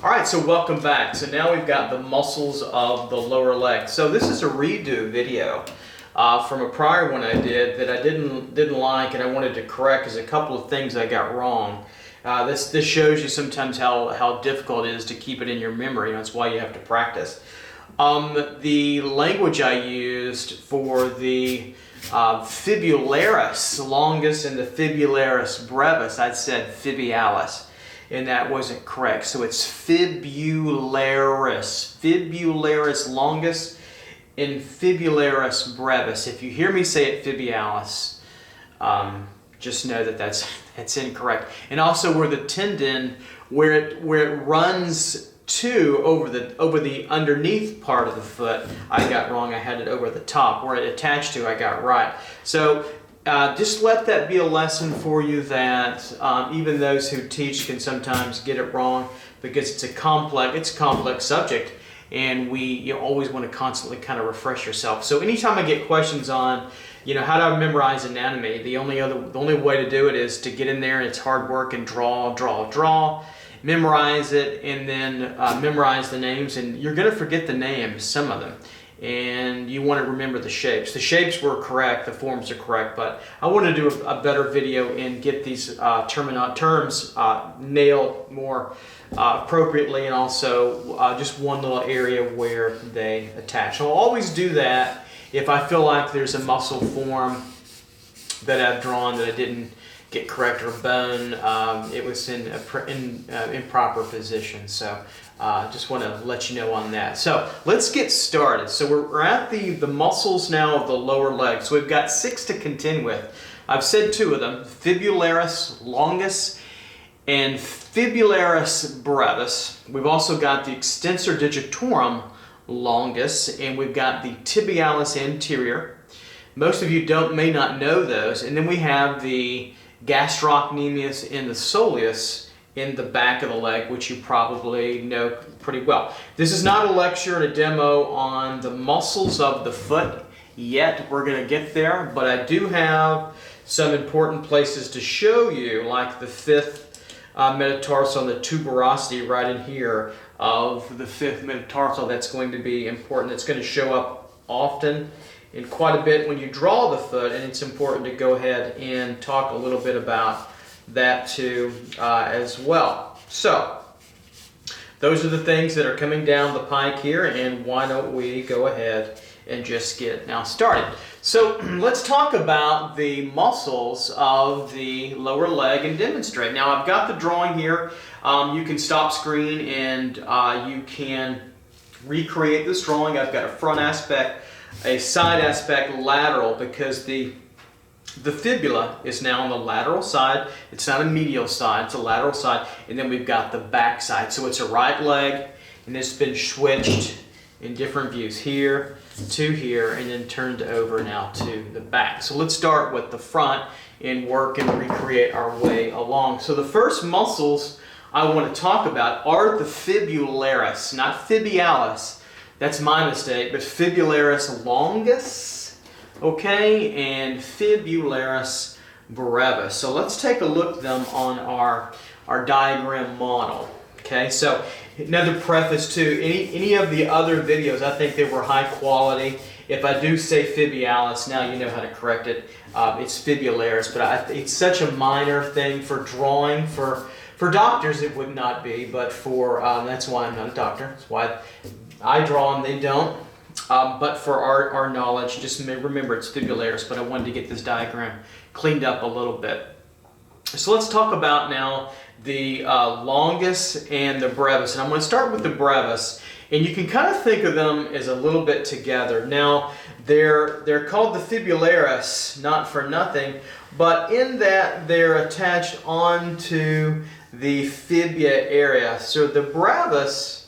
All right, so welcome back. So now we've got the muscles of the lower leg. So this is a redo video from a prior one I did that I didn't like, and I wanted to correct because a couple of things I got wrong. This shows you sometimes how difficult it is to keep it in your memory. That's why you have to practice. The language I used for the Fibularis longus and the Fibularis brevis, I said Tibialis, and that wasn't correct. So it's Fibularis longus and Fibularis brevis. If you hear me say it Tibialis, just know that that's incorrect. And also where the tendon, where it runs to over the underneath part of the foot, I got wrong. I had it over the top. Where it attached to, I got right. So just let that be a lesson for you that even those who teach can sometimes get it wrong because it's a complex subject, and you always want to constantly kind of refresh yourself. So anytime I get questions on, how do I memorize anatomy, the only way to do it is to get in there, and it's hard work, and draw, memorize it, and then memorize the names, and you're going to forget the names, some of them, and you want to remember the shapes. The shapes were correct, the forms are correct, but I want to do a better video and get these terms nailed more appropriately, and also just one little area where they attach. I'll always do that if I feel like there's a muscle form that I've drawn that I didn't get correct, or bone, it was in improper position. So just want to let you know on that. So let's get started. So we're at the muscles now of the lower leg. So we've got 6 to contend with. I've said 2 of them, Fibularis longus and Fibularis brevis. We've also got the Extensor digitorum longus, and we've got the Tibialis anterior. Most of you may not know those. And then we have the Gastrocnemius and the soleus in the back of the leg, which you probably know pretty well. This is not a lecture and a demo on the muscles of the foot yet. We're going to get there, but I do have some important places to show you, like the 5th metatarsal and the tuberosity right in here of the 5th metatarsal. That's going to be important. It's going to show up often and quite a bit when you draw the foot, and it's important to go ahead and talk a little bit about that too as well. So those are the things that are coming down the pike here, and why don't we go ahead and just get now started. So let's talk about the muscles of the lower leg and demonstrate. Now I've got the drawing here. You can stop screen and you can recreate this drawing. I've got a front aspect, a side aspect, lateral, because the fibula is now on the lateral side. It's not a medial side, it's a lateral side. And then we've got the back side. So it's a right leg, and it's been switched in different views, here to here, and then turned over now to the back. So let's start with the front and work and recreate our way along. So the first muscles I want to talk about are the Fibularis, not Tibialis. That's my mistake, but Fibularis longus, okay, and Fibularis brevis. So let's take a look at them on our diagram model. Okay, so another preface too, any of the other videos, I think they were high quality. If I do say Tibialis, now you know how to correct it. It's Fibularis, but it's such a minor thing for drawing. For doctors it would not be, but for that's why I'm not a doctor. That's why I draw and they don't. But for our knowledge, just remember it's Fibularis, but I wanted to get this diagram cleaned up a little bit. So let's talk about now the longus and the brevis. And I'm going to start with the brevis. And you can kind of think of them as a little bit together. Now, they're called the Fibularis, not for nothing, but in that they're attached onto the fibula area. So the brevis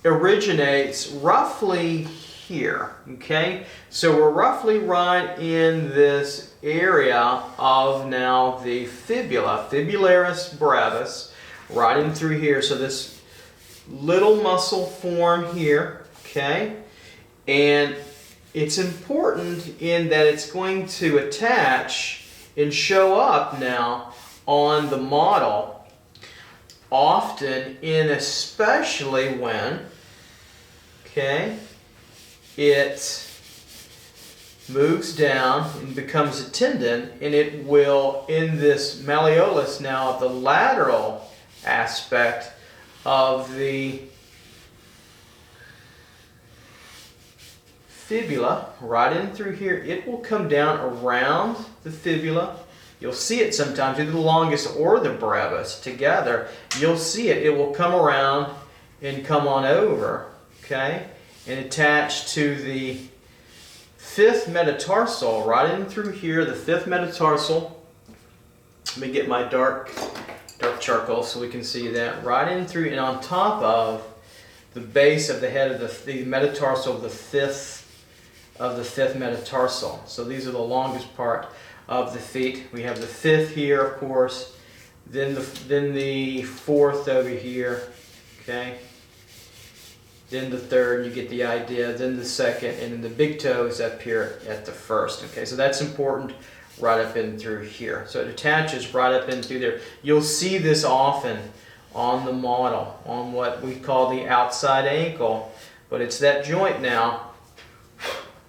originates roughly here, okay? So we're roughly right in this area of now the fibula, Fibularis brevis, right in through here. So this little muscle form here, okay? And it's important in that it's going to attach and show up now on the model often in especially when, okay, it moves down and becomes a tendon, and it will, in this malleolus now, the lateral aspect of the fibula, right in through here, it will come down around the fibula. You'll see it sometimes, either the longus or the brevis together. You'll see it. It will come around and come on over, okay, and attach to the fifth metatarsal, right in through here, the fifth metatarsal. Let me get my dark charcoal so we can see that. Right in through and on top of the base of the head of the metatarsal of the fifth metatarsal. So these are the longest part of the feet. We have the fifth here, of course, then the fourth over here, okay, then the third, you get the idea, then the second, and then the big toe is up here at the first. Okay, so that's important, right up in through here. So it attaches right up in through there. You'll see this often on the model, on what we call the outside ankle, but it's that joint now,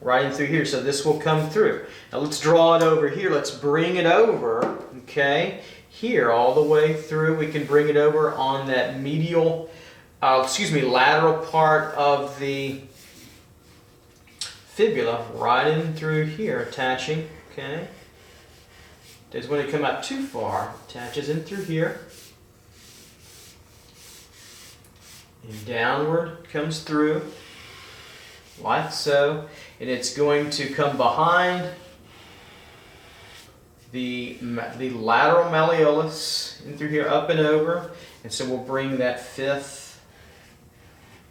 right in through here. So this will come through. Now let's draw it over here. Let's bring it over, okay, here all the way through. We can bring it over on that medial, lateral part of the fibula, right in through here, attaching, okay. Doesn't want to come out too far. Attaches in through here. And downward comes through, like so. And it's going to come behind the lateral malleolus, in through here, up and over. And so we'll bring that fifth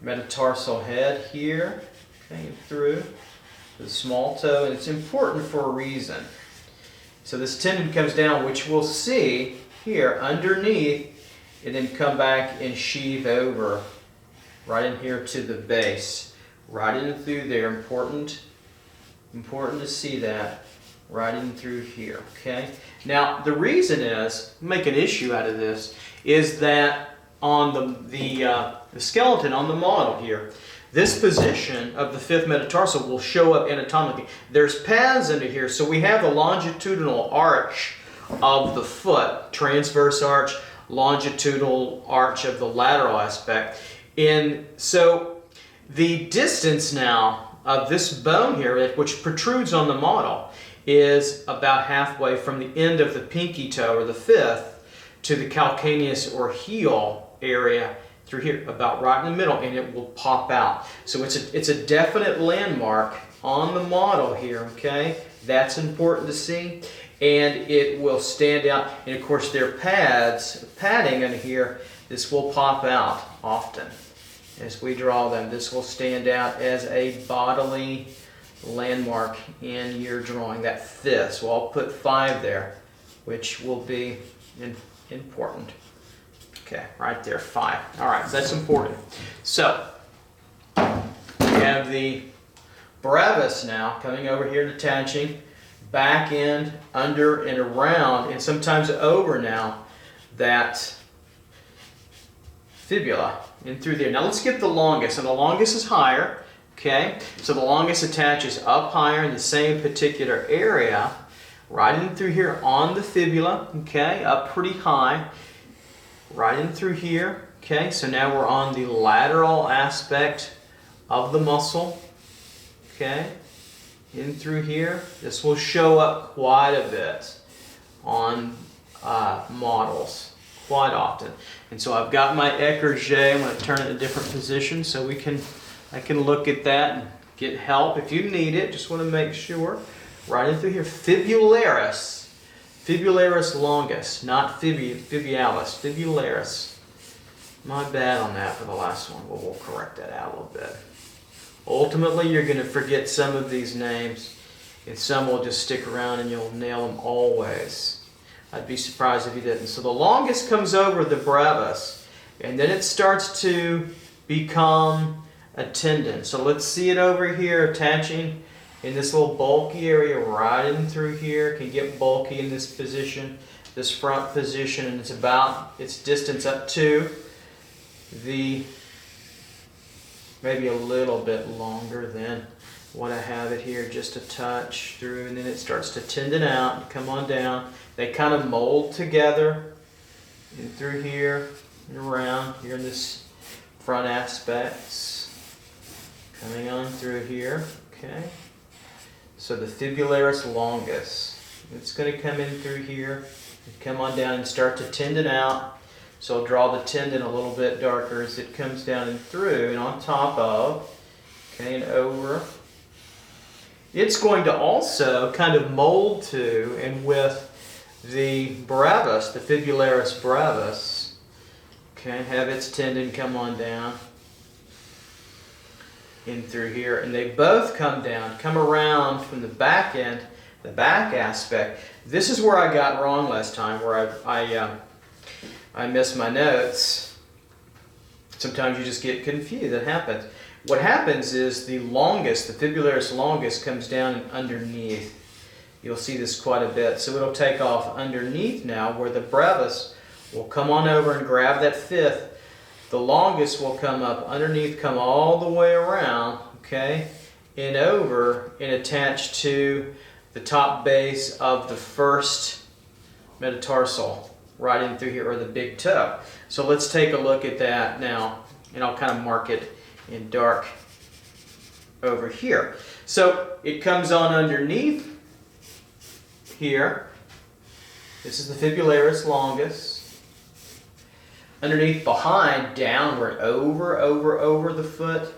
metatarsal head here, okay, through the small toe, and it's important for a reason. So this tendon comes down, which we'll see here underneath, and then come back and sheath over right in here to the base, right in through there. Important to see that right in through here. Okay. Now the reason is, make an issue out of this, is that on the skeleton on the model here, this position of the fifth metatarsal will show up anatomically. There's paths into here, so we have the longitudinal arch of the foot, transverse arch, longitudinal arch of the lateral aspect. And so the distance now of this bone here, which protrudes on the model, is about halfway from the end of the pinky toe, or the fifth, to the calcaneus or heel area through here, about right in the middle, and it will pop out. So it's a definite landmark on the model here, okay? That's important to see, and it will stand out. And of course there are padding in here. This will pop out often as we draw them. This will stand out as a bodily landmark in your drawing, that fifth. So I'll put 5 there, which will be important. Okay, right there, 5. All right, so that's important. So we have the brevis now coming over here and attaching back end, under and around, and sometimes over now that fibula in through there. Now let's get the longus, and the longus is higher. Okay, so the longus attaches up higher in the same particular area, right in through here on the fibula. Okay, up pretty high. Right in through here. Okay, so now we're on the lateral aspect of the muscle. Okay, in through here. This will show up quite a bit on models, quite often. And so I've got my écorché. I'm going to turn it in a different position so I can look at that and get help if you need it. Just want to make sure. Right in through here. Fibularis. Fibularis longus, not tibialis, fibularis. My bad on that for the last one. We'll correct that out a little bit. Ultimately, you're going to forget some of these names, and some will just stick around and you'll nail them always. I'd be surprised if you didn't. So the longus comes over the brevis, and then it starts to become a tendon. So let's see it over here attaching in this little bulky area right in through here. It can get bulky in this position, this front position, and it's about its distance up to the, maybe a little bit longer than what I have it here, just a touch through, and then it starts to tendon out and come on down. They kind of mold together in through here and around here in this front aspects, coming on through here, okay? So the fibularis longus, it's going to come in through here and come on down and start to tendon out. So I'll draw the tendon a little bit darker as it comes down and through and on top of, okay, and over. It's going to also kind of mold to and with the brevis, the fibularis brevis, okay, have its tendon come on down in through here, and they both come down, come around from the back end, the back aspect. This is where I got wrong last time, where I missed my notes. Sometimes you just get confused. That happens. What happens is the longus, the fibularis longus, comes down underneath. You'll see this quite a bit. So it'll take off underneath now, where the brevis will come on over and grab that fifth. The longus will come up underneath, come all the way around, okay, and over and attach to the top base of the first metatarsal, right in through here, or the big toe. So let's take a look at that now, and I'll kind of mark it in dark over here. So it comes on underneath here. This is the fibularis longus. Underneath, behind, downward, over the foot.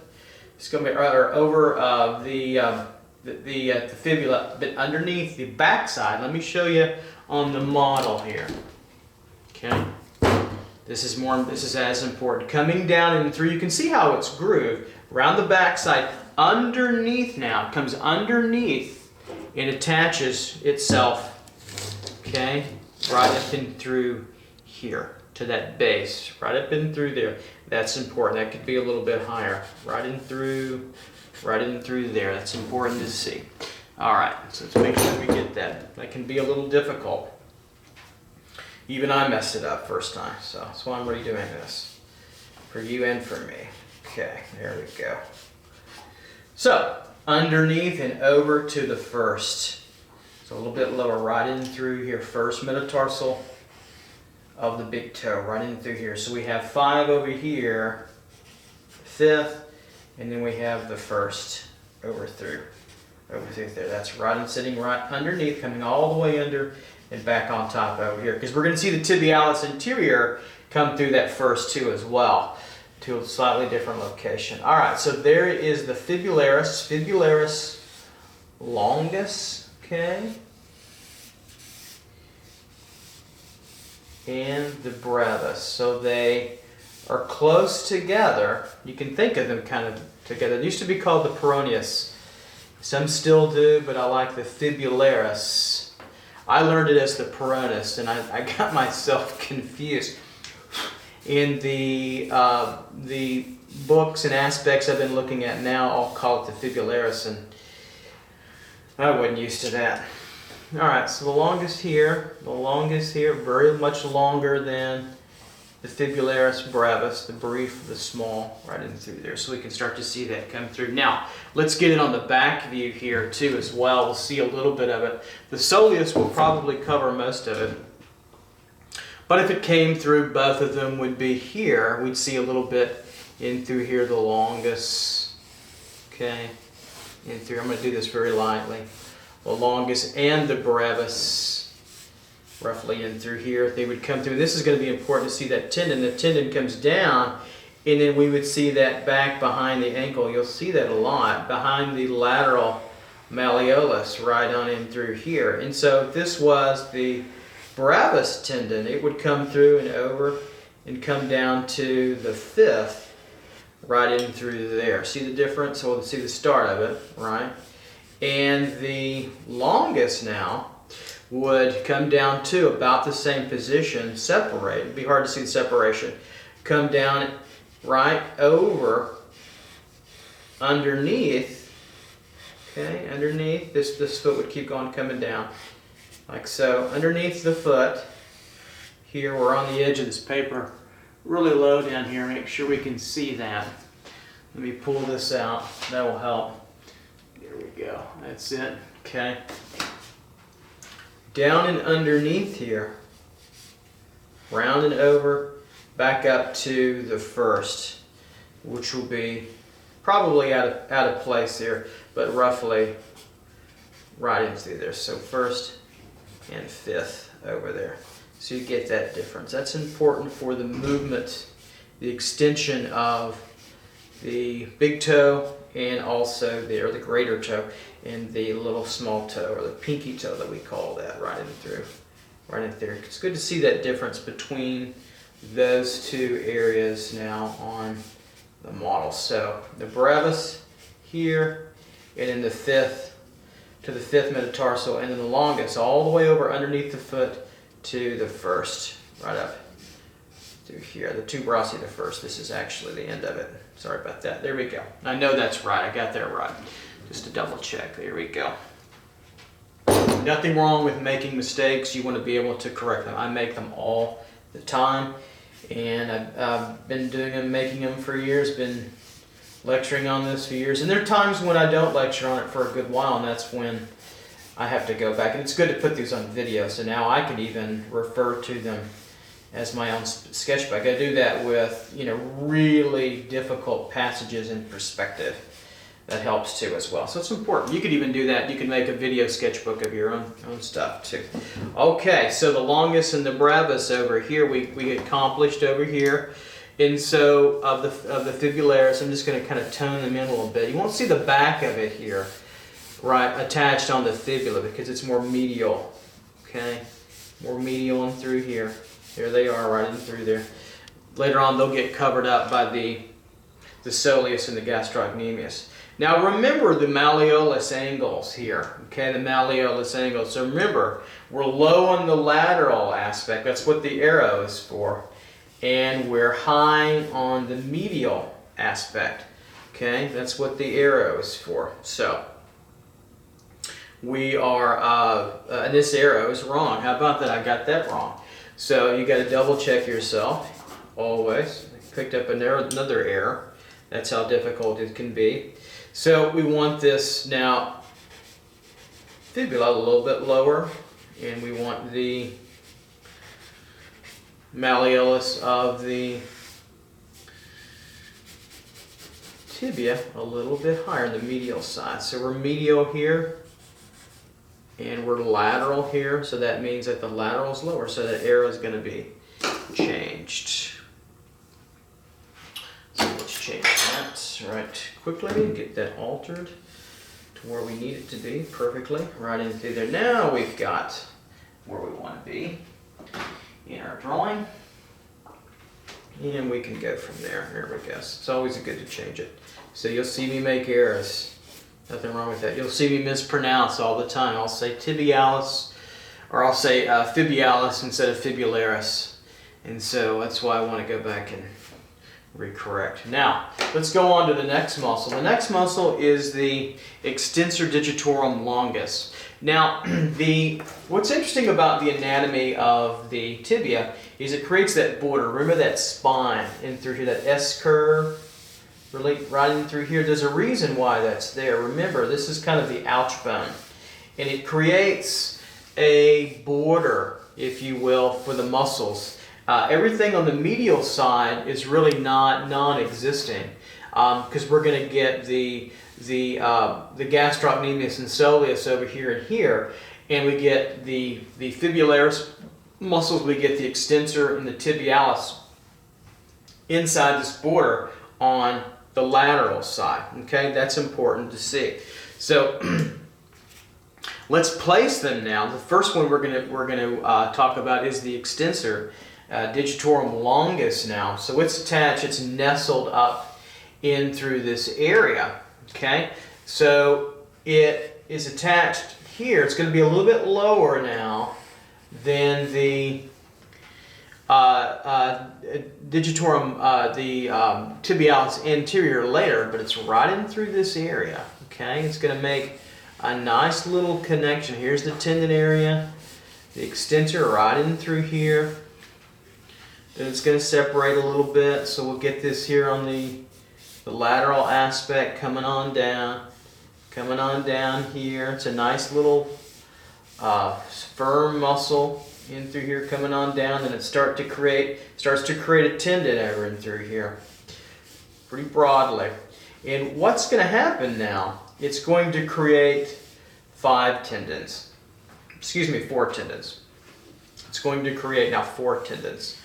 It's going to be over the fibula, but underneath the backside. Let me show you on the model here. Okay, this is as important. Coming down and through, you can see how it's grooved around the backside. Underneath now, it comes underneath and attaches itself. Okay, right up in through here to that base, right up in through there. That's important. That could be a little bit higher. Right in through there. That's important to see. All right, so let's make sure we get that. That can be a little difficult. Even I messed it up first time, so that's why I'm redoing this for you and for me. Okay, there we go. So underneath and over to the first. So a little bit lower, right in through here, first metatarsal of the big toe, right in through here. So we have 5 over here, 5th, and then we have the first over through there. That's right, and sitting right underneath, coming all the way under and back on top over here. Because we're going to see the tibialis anterior come through that first too as well, to a slightly different location. All right, so there is the fibularis longus, okay, and the brevis. So they are close together. You can think of them kind of together. It used to be called the peroneus. Some still do, but I like the fibularis. I learned it as the peroneus, and I got myself confused. In the books and aspects I've been looking at now, I'll call it the fibularis, and I wasn't used to that. All right, so the longest here, very much longer than the fibularis brevis, the brief, the small, right in through there. So we can start to see that come through. Now, let's get it on the back view here too as well. We'll see a little bit of it. The soleus will probably cover most of it. But if it came through, both of them would be here. We'd see a little bit in through here, the longus, okay, in through. I'm going to do this very lightly. The longus and the brevis, roughly in through here, they would come through. This is going to be important to see that tendon. The tendon comes down, and then we would see that back behind the ankle. You'll see that a lot, behind the lateral malleolus, right on in through here. And so if this was the brevis tendon, it would come through and over and come down to the 5th, right in through there. See the difference? So we'll see the start of it, right? And the longus now would come down to about the same position, separate. It'd be hard to see the separation. Come down right over underneath, Okay, underneath, this foot would keep on coming down. Like so, underneath the foot, here we're on the edge of this paper, really low down here, make sure we can see that. Let me pull this out, that will help. There we go, that's it, okay. Down and underneath here, round and over, back up to the first, which will be probably out of place here, but roughly right in through there. So first and fifth over there. So you get that difference. That's important for the movement, the extension of the big toe and also the greater toe and the little small toe, or the pinky toe that we call that, right in through, right in there. It's good to see that difference between those two areas now on the model. So the brevis here, and then the fifth to the fifth metatarsal, and then the longus all the way over underneath the foot to the first, right up through here. The tuberosity, the first. This is actually the end of it. Sorry about that. There we go. I know that's right. I got that right. Just to double check. There we go. Nothing wrong with making mistakes. You want to be able to correct them. I make them all the time, and I've been doing them, making them for years, been lecturing on this for years. And there are times when I don't lecture on it for a good while, and that's when I have to go back. And it's good to put these on video, so now I can even refer to them as my own sketchbook. I do that with, you know, really difficult passages in perspective. That helps too as well. So it's important. You could even do that. You can make a video sketchbook of your own stuff too. Okay, so the longus and the brevis over here, we accomplished over here. And so of the fibularis, I'm just going to kind of tone them in a little bit. You won't see the back of it here, right, attached on the fibula because it's more medial. Okay, more medial and through here. There they are, right in through there. Later on, they'll get covered up by the soleus and the gastrocnemius. Now remember the malleolus angles here, okay, the malleolus angles. So remember, we're low on the lateral aspect, that's what the arrow is for, and we're high on the medial aspect, okay, that's what the arrow is for. So we are, and this arrow is wrong. How about that? I got that wrong. So you got to double check yourself, always. I picked up another error. That's how difficult it can be. So we want this now fibula a little bit lower, and we want the malleolus of the tibia a little bit higher on the medial side. So we're medial here, and we're lateral here, so that means that the lateral is lower, so that arrow is going to be changed. So let's change that right quickly, get that altered to where we need it to be perfectly, right in through there. Now we've got where we want to be in our drawing, and we can go from there. There we go. It's always good to change it. So you'll see me make errors. Nothing wrong with that. You'll see me mispronounce all the time. I'll say tibialis, or I'll say Fibularis instead of fibularis. And so that's why I want to go back and recorrect. Now, let's go on to the next muscle. The next muscle is the extensor digitorum longus. Now, what's interesting about the anatomy of the tibia is it creates that border. Remember that spine in through here, that S curve? Really right in through here. There's a reason why that's there. Remember, this is kind of the ouch bone, and it creates a border, if you will, for the muscles. Everything on the medial side is really non-existing because we're going to get the gastrocnemius and soleus over here and here, and we get the fibularis muscles. We get the extensor and the tibialis inside this border on the lateral side. Okay, that's important to see. So let's place them now. The first one we're gonna talk about is the extensor digitorum longus now. So it's attached, it's nestled up in through this area. Okay, so it is attached here. It's going to be a little bit lower now than the digitorum, the tibialis anterior later, but it's right in through this area. Okay, it's going to make a nice little connection. Here's the tendon area, the extensor right in through here. Then it's going to separate a little bit, so we'll get this here on the lateral aspect coming on down here. It's a nice little firm muscle in through here coming on down, and it starts to create a tendon over in through here pretty broadly. And what's going to happen now, it's going to create 4 tendons. It's going to create now 4 tendons.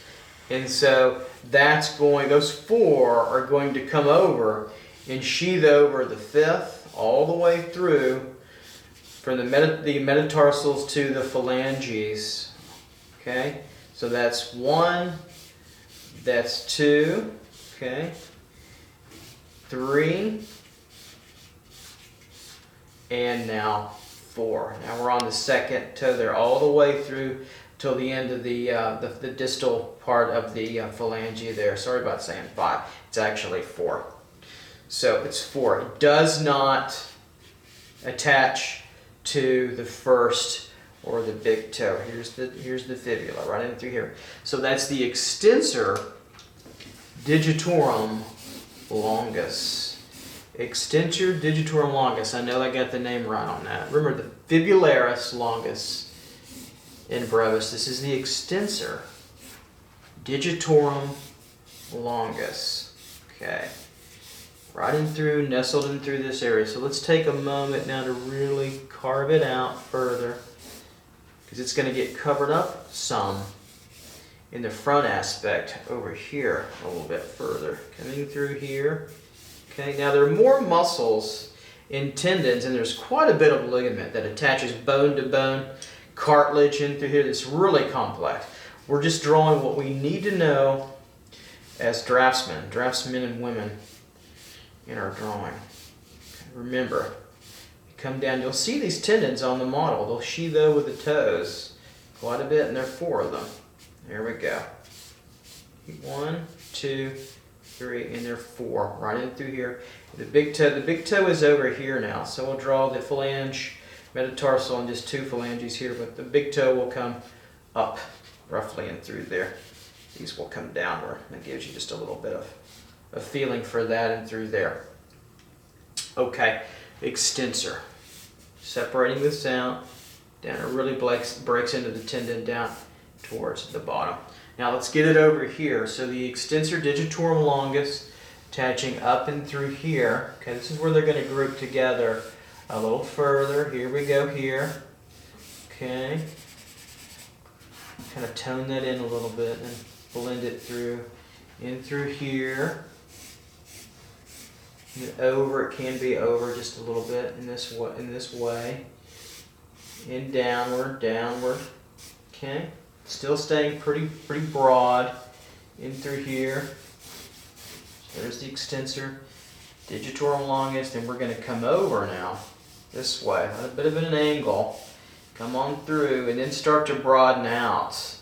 And so those 4 are going to come over and sheath over the 5th all the way through from the metatarsals to the phalanges. Okay, so that's 1, that's 2, okay, 3, and now 4. Now we're on the 2nd toe there, all the way through till the end of the distal part of the phalange there. Sorry about saying 5. It's actually 4. So it's 4. It does not attach to the first or the big toe. Here's the fibula right in through here. So that's the extensor digitorum longus. Extensor digitorum longus. I know I got the name right on that. Remember the fibularis longus in brevis. This is the extensor digitorum longus. Okay. Right in through, nestled in through this area. So let's take a moment now to really carve it out further, because it's going to get covered up some in the front aspect over here a little bit further. Coming through here. Okay, now there are more muscles in tendons, and there's quite a bit of ligament that attaches bone to bone, cartilage in through here. That's really complex. We're just drawing what we need to know as draftsmen and women in our drawing. Remember, you come down, you'll see these tendons on the model. They'll sheath over the toes quite a bit, and there are 4 of them. There we go. 1, 2, 3, and there are 4 right in through here. The big toe is over here now, so we'll draw the phalange, metatarsal, and just 2 phalanges here, but the big toe will come up roughly in through there. These will come downward. That gives you just a little bit of a feeling for that and through there. Okay, extensor. Separating this out, down it really breaks into the tendon down towards the bottom. Now let's get it over here. So the extensor digitorum longus attaching up and through here. Okay, this is where they're going to group together a little further. Here we go here. Okay. Kind of tone that in a little bit and blend it through, in through here. And over, it can be over just a little bit in this way. And downward. Okay. Still staying pretty broad in through here. There's the extensor digitorum longus. Then we're going to come over now this way, a bit of an angle. Come on through and then start to broaden out.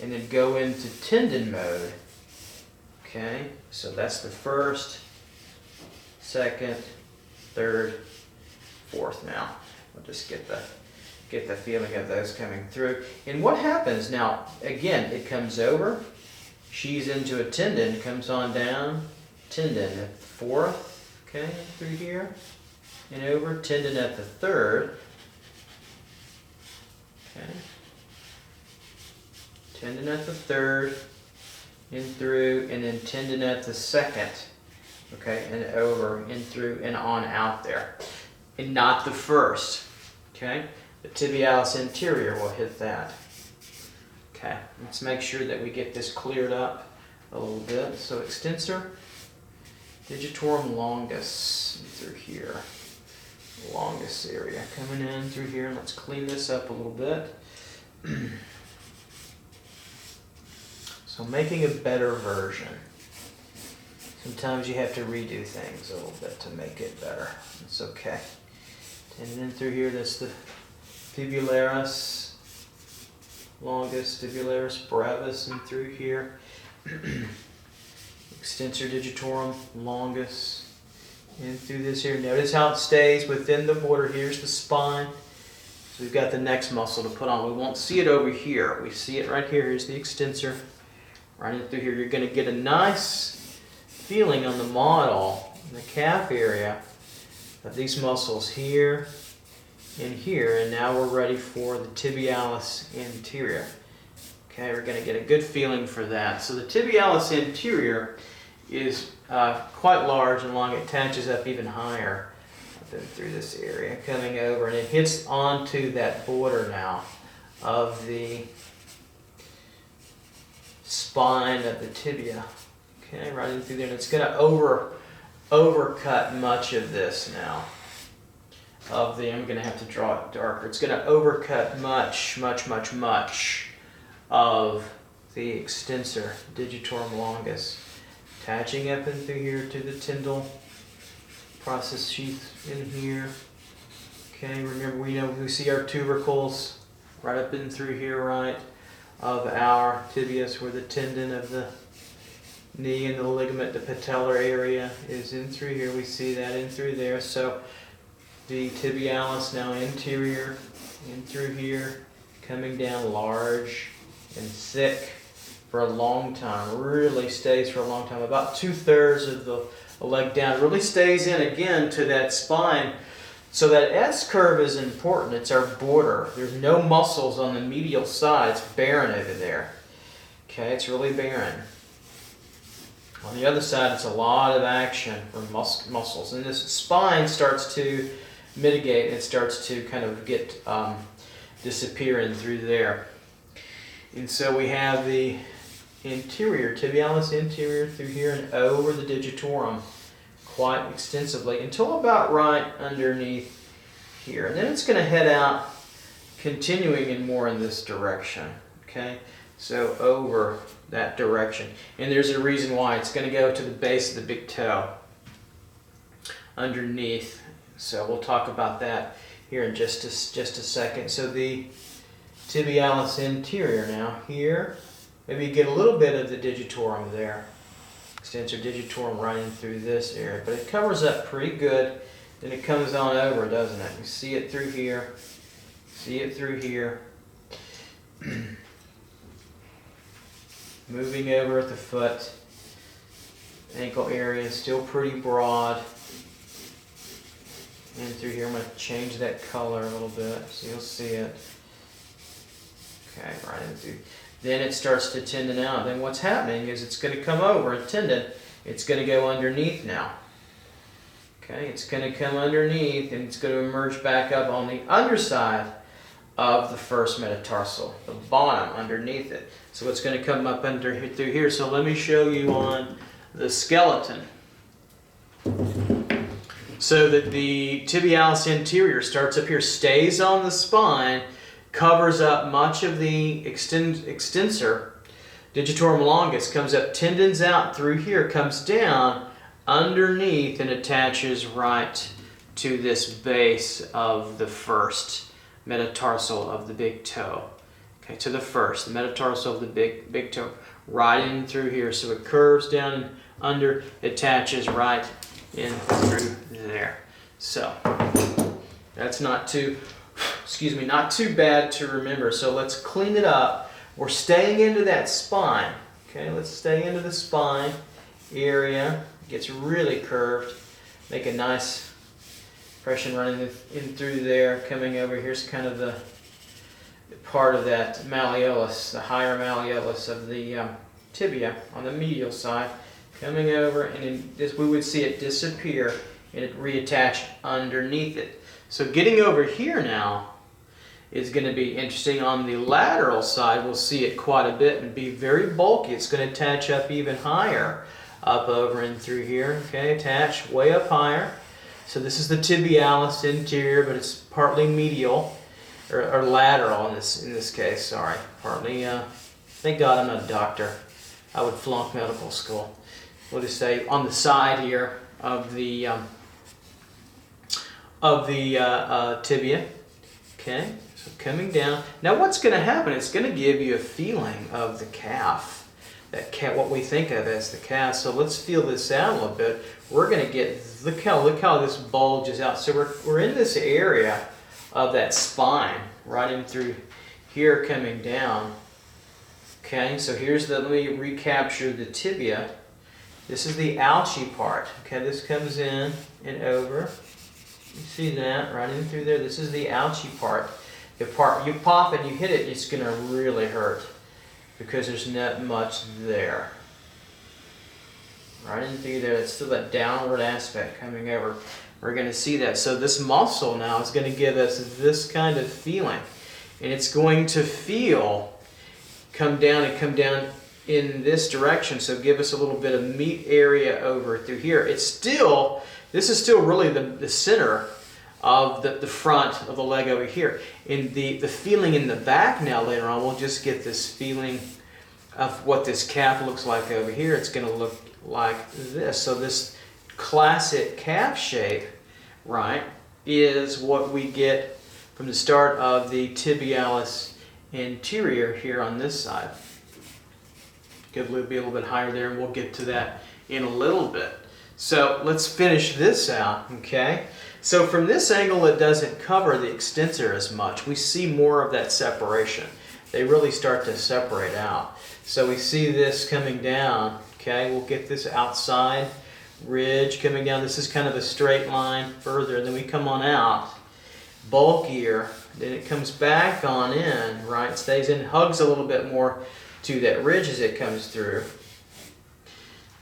And then go into tendon mode. Okay, so that's the 1st, 2nd, 3rd, 4th now. We'll just get the feeling of those coming through. And what happens now, again, it comes over, sheaths into a tendon, comes on down, tendon at the 4th, okay, through here, and over, tendon at the 3rd, okay, tendon at the 3rd, in through, and then tendon at the 2nd, okay, and over, in through, and on out there. And not the 1st, okay? The tibialis anterior will hit that. Okay, let's make sure that we get this cleared up a little bit. So extensor digitorum longus through here. Longus area coming in through here. Let's clean this up a little bit. So making a better version. Sometimes you have to redo things a little bit to make it better. It's okay. And then through here, that's the Fibularis longus, Fibularis brevis, and through here. Extensor digitorum longus, in through this here. Notice how it stays within the border. Here's the spine. So we've got the next muscle to put on. We won't see it over here. We see it right here. Here's the extensor. Right in through here. You're going to get a nice feeling on the model, in the calf area, of these muscles here and here. And now we're ready for the tibialis anterior. Okay, we're going to get a good feeling for that. So the tibialis anterior is quite large and long. It attaches up even higher up in through this area, coming over, and it hits onto that border now of the spine of the tibia. Okay, right in through there, and it's going to overcut much of this now. I'm going to have to draw it darker. It's going to overcut much of the extensor, digitorum longus, attaching up in through here to the tendon process sheath in here. Okay, remember we see our tubercles right up in through here, right, of our tibias, where the tendon of the knee and the ligament, the patellar area, is in through here. We see that in through there. So the tibialis now anterior, in through here, coming down large and thick for a long time. Really stays for a long time. About 2/3 of the leg down. It really stays in again to that spine. So that S curve is important. It's our border. There's no muscles on the medial side. It's barren over there. Okay, it's really barren. On the other side, it's a lot of action for muscles. And this spine starts to mitigate, and it starts to kind of get disappearing through there. And so we have the anterior, tibialis anterior through here and over the digitorum quite extensively until about right underneath here. And then it's going to head out, continuing in more in this direction. Okay, so over that direction. And there's a reason why. It's going to go to the base of the big toe underneath. So we'll talk about that here in just a second. So the tibialis anterior now here, maybe you get a little bit of the digitorum there. Extensor digitorum right in through this area, but it covers up pretty good. Then it comes on over, doesn't it? You see it through here, see it through here. Moving over at the foot, ankle area still pretty broad. And through here, I'm going to change that color a little bit so you'll see it. Okay, right in through. Then it starts to tendon out. Then what's happening is it's going to come over and tendon. It's going to go underneath now. Okay, it's going to come underneath and it's going to emerge back up on the underside of the first metatarsal, the bottom underneath it. So it's going to come up under through here. So let me show you on the skeleton. So that the tibialis anterior starts up here, stays on the spine, covers up much of the extensor, digitorum longus, comes up, tendons out through here, comes down underneath and attaches right to this base of the first metatarsal of the big toe. Okay, to the first, the metatarsal of the big toe, right in through here. So it curves down and under, attaches right in through there. So that's not too bad to remember. So let's clean it up. We're staying into that spine. Okay, let's stay into the spine area. It gets really curved. Make a nice impression running in through there. Coming over, here's kind of the part of that malleolus, the higher malleolus of the tibia on the medial side. Coming over, and in this we would see it disappear and it reattach underneath it. So getting over here now is going to be interesting. On the lateral side, we'll see it quite a bit and be very bulky. It's going to attach up even higher, up over and through here. Okay, attach way up higher. So this is the tibialis anterior, but it's partly medial or lateral in this case. Sorry, partly. Thank God I'm not a doctor. I would flunk medical school. We'll just say on the side here of the tibia. Okay, so coming down. Now what's going to happen? It's going to give you a feeling of the calf. what we think of as the calf. So let's feel this out a little bit. We're going to get, look how this bulges out. So we're in this area of that spine, right in through here coming down. Okay, so let me recapture the tibia. This is the ouchie part. Okay, this comes in and over. You see that right in through there? This is the ouchie part. The part you pop and you hit it, it's going to really hurt because there's not much there. Right in through there, it's still that downward aspect coming over. We're going to see that. So this muscle now is going to give us this kind of feeling. And it's going to feel come down in this direction. So give us a little bit of meat area over through here. This is still really the center of the front of the leg over here. In the feeling in the back now later on, we'll just get this feeling of what this calf looks like over here. It's going to look like this. So this classic calf shape, right, is what we get from the start of the tibialis anterior here on this side. Could be a little bit higher there, and we'll get to that in a little bit. So let's finish this out, okay? So from this angle, it doesn't cover the extensor as much. We see more of that separation. They really start to separate out. So we see this coming down, okay? We'll get this outside ridge coming down. This is kind of a straight line further, and then we come on out, bulkier, then it comes back on in, right? Stays in, hugs a little bit more to that ridge as it comes through.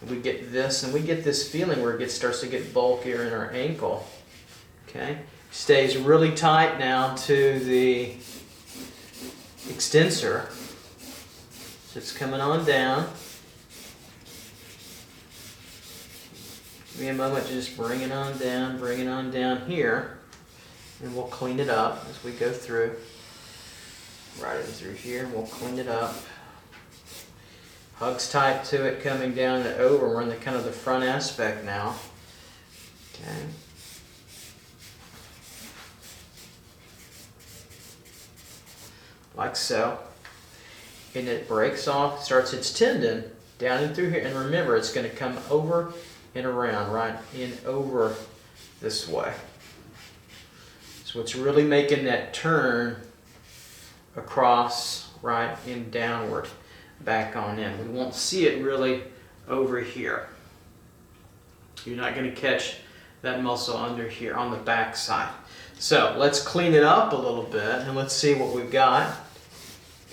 We get this, and we get this feeling where it starts to get bulkier in our ankle. Okay, stays really tight now to the extensor. So it's coming on down. Give me a moment to just bring it on down here, and we'll clean it up as we go through. Right in through here, and we'll clean it up. Hugs tight to it coming down and over. We're in the kind of the front aspect now. Okay. Like so. And it breaks off, starts its tendon down and through here. And remember, it's going to come over and around, right in over this way. So it's really making that turn across, right, and downward, back on in. We won't see it really over here. You're not going to catch that muscle under here on the back side. So let's clean it up a little bit and let's see what we've got.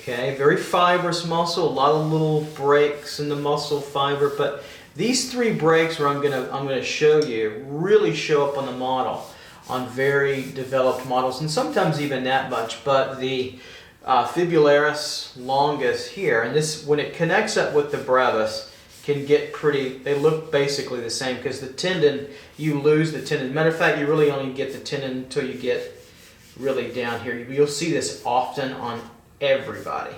Okay, very fibrous muscle, a lot of little breaks in the muscle fiber, but these three breaks where I'm gonna show you really show up on the model, on very developed models, and sometimes even that much. But the Fibularis longus here, and this, when it connects up with the brevis, can get pretty, they look basically the same, because the tendon, you lose the tendon. Matter of fact, you really only get the tendon until you get really down here. You'll see this often on everybody,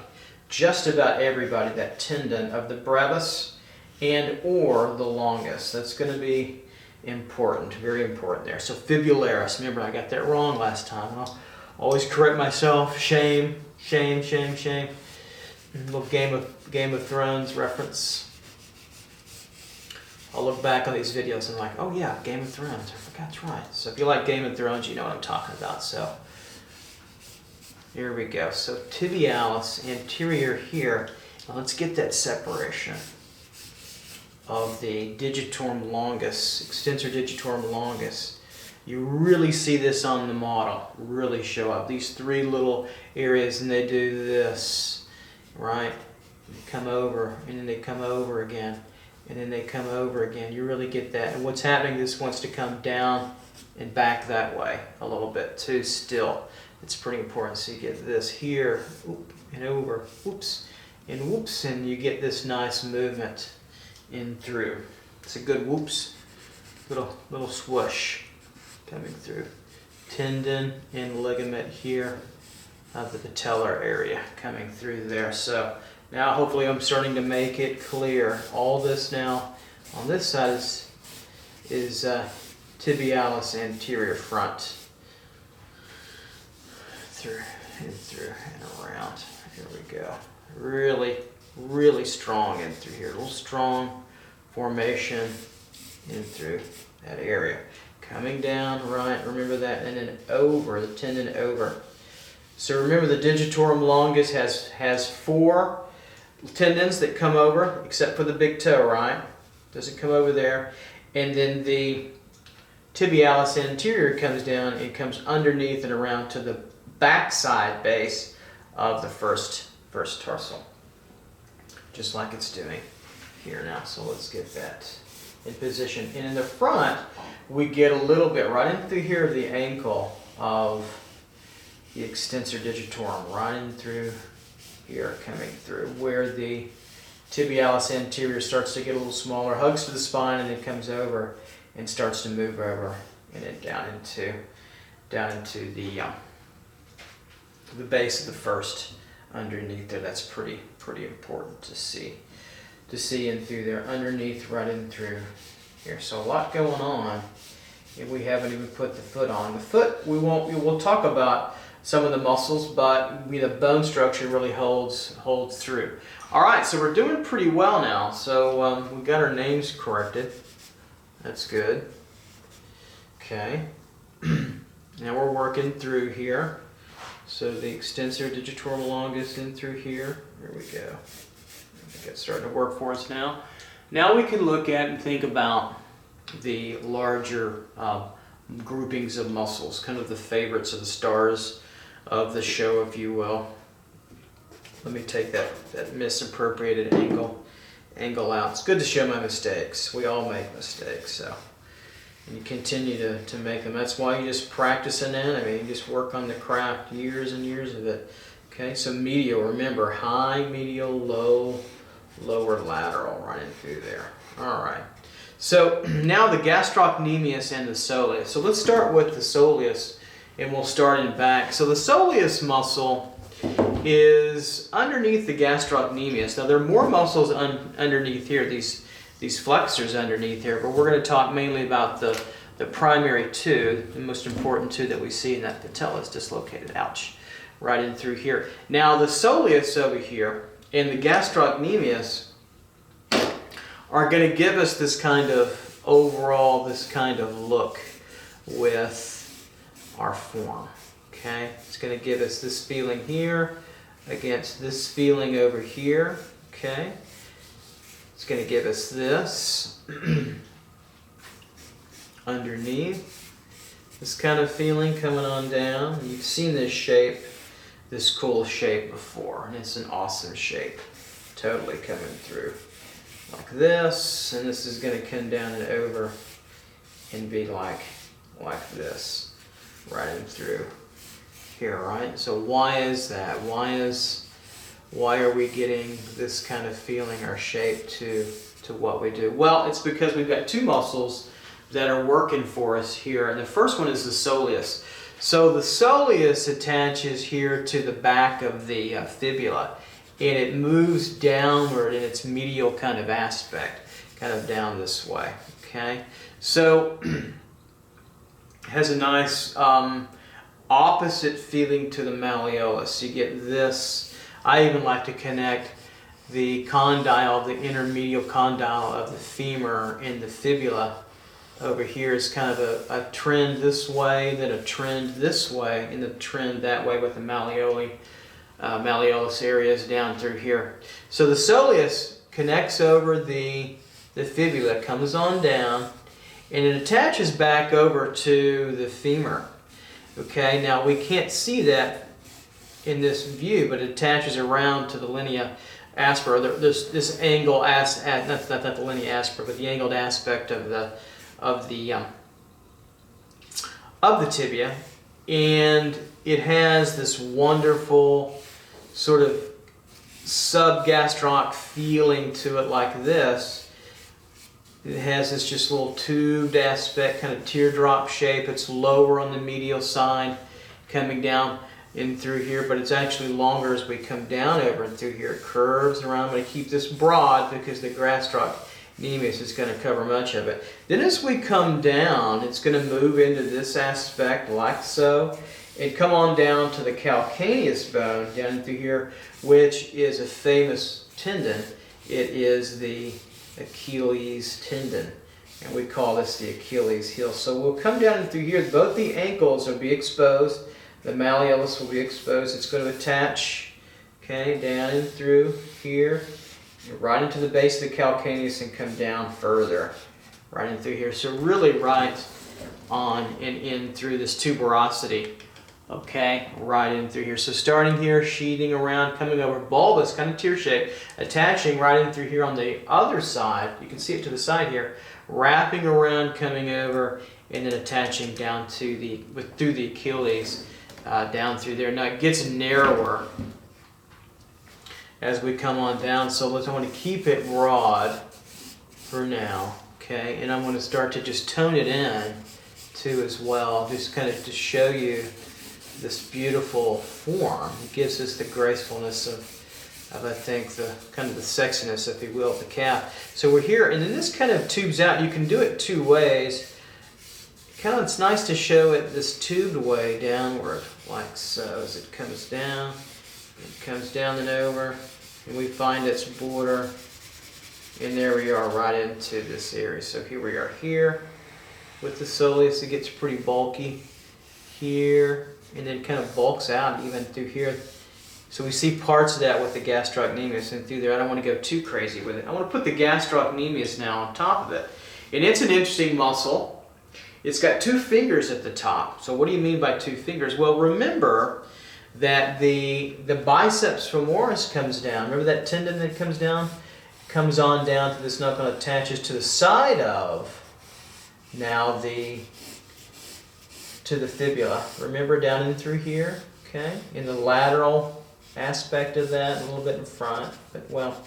just about everybody, that tendon of the brevis and or the longus. That's going to be important, very important there. So Fibularis, remember I got that wrong last time. I'll always correct myself. Shame, shame, shame, shame. A little Game of Thrones reference. I'll look back on these videos and like, oh yeah, Game of Thrones, I forgot, that's right. So if you like Game of Thrones, you know what I'm talking about. So here we go. So tibialis anterior here. Now let's get that separation of the digitorum longus, extensor digitorum longus. You really see this on the model, really show up. These three little areas, and they do this, right? They come over, and then they come over again, and then they come over again. You really get that. And what's happening, this wants to come down and back that way a little bit too still. It's pretty important. So you get this here, and over, whoops, and whoops, and you get this nice movement in through. It's a good whoops, little swoosh coming through. Tendon and ligament here of the patellar area coming through there. So now hopefully I'm starting to make it clear. All this now on this side is tibialis anterior front. Through and around. Here we go. Really, really strong in through here. A little strong formation in through that area. Coming down, right, remember that, and then over, the tendon over. So remember the digitorum longus has 4 tendons that come over, except for the big toe, right? Doesn't come over there. And then the tibialis anterior comes down and comes underneath and around to the backside base of the first tarsal. Just like it's doing here now. So let's get that in position. And in the front, we get a little bit right in through here of the ankle of the extensor digitorum, right in through here, coming through where the tibialis anterior starts to get a little smaller, hugs to the spine, and then comes over and starts to move over and then down into the base of the first underneath there. That's pretty important to see in through there, underneath, right in through here. So a lot going on, and we haven't even put the foot on. The foot, we'll talk about some of the muscles, but the bone structure really holds through. All right, so we're doing pretty well now. So we got our names corrected. That's good. Okay. Now we're working through here. So the extensor digitorum longus in through here. There we go. I think it's starting to work for us now. Now we can look at and think about the larger groupings of muscles, kind of the favorites of the stars of the show, if you will. Let me take that misappropriated angle out. It's good to show my mistakes. We all make mistakes, so. And you continue to make them. That's why you just practice anatomy. You just work on the craft, years and years of it. Okay, so medial, remember, high, medial, low, lower, lateral, running through there. All right. So now the gastrocnemius and the soleus. So let's start with the soleus, and we'll start in back. So the soleus muscle is underneath the gastrocnemius. Now there are more muscles underneath here, these flexors underneath here, but we're going to talk mainly about the primary 2, the most important 2 that we see in that patella is dislocated. Ouch. Right in through here. Now the soleus over here and the gastrocnemius are going to give us this kind of overall, this kind of look with our form. Okay, it's going to give us this feeling here against this feeling over here. Okay, it's going to give us this underneath, this kind of feeling coming on down. You've seen this shape, this cool shape before, and it's an awesome shape, totally coming through like this, and this is going to come down and over and be like this, right in through here, right? So why is that? Why are we getting this kind of feeling or shape to what we do? Well, it's because we've got 2 muscles that are working for us here, and the first one is the soleus. So the soleus attaches here to the back of the fibula, and it moves downward in its medial kind of aspect, kind of down this way. Okay, so it has a nice opposite feeling to the malleolus. You get this. I even like to connect the condyle, the intermedial condyle of the femur and the fibula over here is kind of a trend this way, then a trend this way, and the trend that way with the malleolus areas down through here. So the soleus connects over the fibula, comes on down, and it attaches back over to the femur. Okay, now we can't see that in this view, but it attaches around to the linea aspera. There's this angle, not the linea aspera, but the angled aspect of the tibia, and it has this wonderful sort of subgastroc feeling to it like this. It has this just little tubed aspect, kind of teardrop shape. It's lower on the medial side, coming down in through here, but it's actually longer as we come down over and through here. It curves around. I'm going to keep this broad because the gastrocnemius is going to cover much of it. Then as we come down, it's going to move into this aspect like so, and come on down to the calcaneus bone down through here, which is a famous tendon, it is the Achilles tendon. And we call this the Achilles heel. So we'll come down and through here. Both the ankles will be exposed. The malleolus will be exposed. It's going to attach, okay, down and through here, right into the base of the calcaneus and come down further, right in through here. So really right on and in through this tuberosity, okay, right in through here. So starting here, sheathing around, coming over, bulbous, kind of tear shape, attaching right in through here on the other side. You can see it to the side here, wrapping around, coming over, and then attaching down to the through the Achilles, down through there. Now it gets narrower as we come on down, so I want to keep it broad for now, okay, and I'm going to start to just tone it in too as well, just kind of to show you this beautiful form. It gives us the gracefulness of I think the kind of the sexiness, if you will, of the calf. So we're here, and then this kind of tubes out. You can do it two ways. Kind of, it's nice to show it this tubed way downward, like so, as it comes down. It comes down and over, and we find its border, and there we are right into this area. So here we are here with the soleus. It gets pretty bulky here, and then kind of bulks out even through here. So we see parts of that with the gastrocnemius and through there. I don't want to go too crazy with it. I want to put the gastrocnemius now on top of it. And it's an interesting muscle. It's got two fingers at the top. So what do you mean by two fingers? Well, remember that the biceps femoris comes down. Remember that tendon that comes down? Comes on down to this knuckle and attaches to the side of now to the fibula. Remember down in through here, okay? In the lateral aspect of that, a little bit in front, but well,